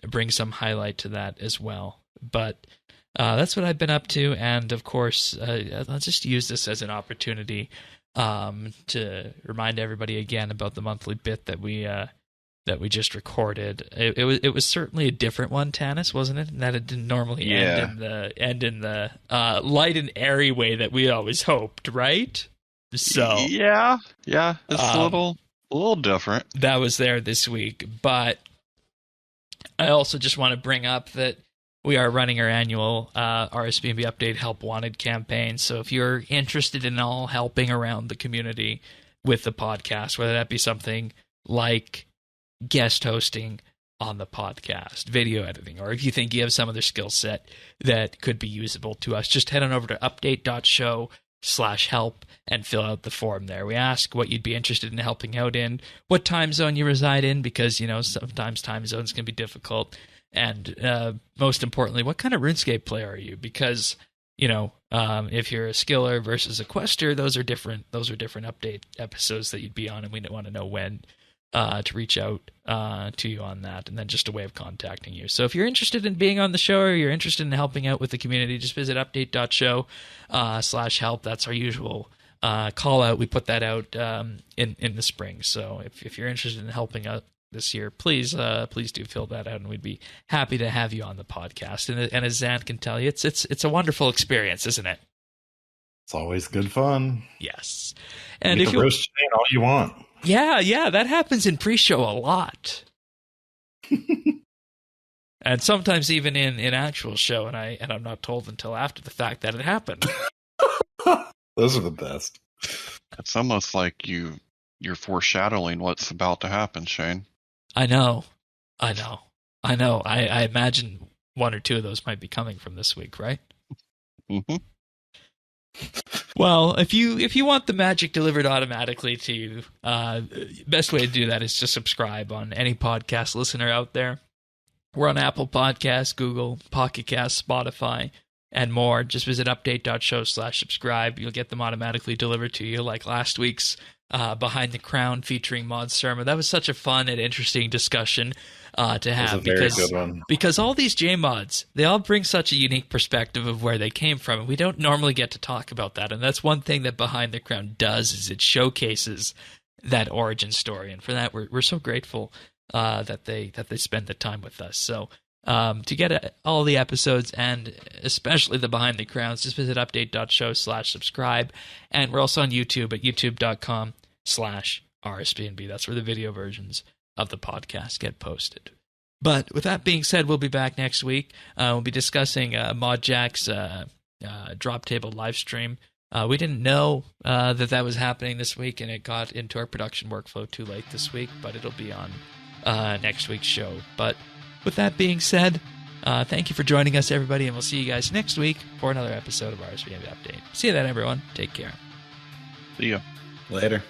bring some highlight to that as well. But that's what I've been up to, and of course, I'll just use this as an opportunity to remind everybody again about the monthly bit that we just recorded. It was certainly a different one, Tanis, wasn't it? And that it didn't normally end in the light and airy way that we always hoped, right? So yeah, it's a little different. That was there this week, but I also just want to bring up that we are running our annual RSBANDB Update Help Wanted campaign. So if you're interested in all helping around the community with the podcast, whether that be something like guest hosting on the podcast, video editing, or if you think you have some other skill set that could be usable to us, just head on over to update.show/help and fill out the form there. We ask what you'd be interested in helping out in, what time zone you reside in, because, sometimes time zones can be difficult. And most importantly, what kind of RuneScape player are you? Because, if you're a skiller versus a quester, those are different update episodes that you'd be on, and we want to know when to reach out to you on that, and then just a way of contacting you. So if you're interested in being on the show, or you're interested in helping out with the community, just visit update.show/help. That's our usual call out. We put that out in the spring. So if you're interested in helping out this year, please do fill that out, and we'd be happy to have you on the podcast. And as Zan can tell you, it's a wonderful experience, isn't it? It's always good fun. Yes. And you if can roast Shane all you want. Yeah, that happens in pre-show a lot. And sometimes even in actual show, and I'm not told until after the fact that it happened. Those are the best. It's almost like you're foreshadowing what's about to happen, Shane. I know. I imagine one or two of those might be coming from this week, right? Mm-hmm. Well, if you want the magic delivered automatically to you, best way to do that is to subscribe on any podcast listener out there. We're on Apple Podcasts, Google, Pocket Casts, Spotify, and more. Just visit update.show/subscribe. You'll get them automatically delivered to you, like last week's Behind the Crown featuring Mod Serma. That was such a fun and interesting discussion to have, because all these J-mods, they all bring such a unique perspective of where they came from, and we don't normally get to talk about that. And that's one thing that Behind the Crown does, is it showcases that origin story, and for that we're so grateful that they spend the time with us. So To get all the episodes and especially the Behind the Crowns, just visit update.show/subscribe. And we're also on YouTube at youtube.com/RSBANB. That's where the video versions of the podcast get posted. But with that being said, we'll be back next week. We'll be discussing ModJack's drop table live stream. We didn't know that was happening this week, and it got into our production workflow too late this week, but it'll be on next week's show. But with that being said, thank you for joining us, everybody, and we'll see you guys next week for another episode of RSBANB Update. See you then, everyone. Take care. See ya. Later.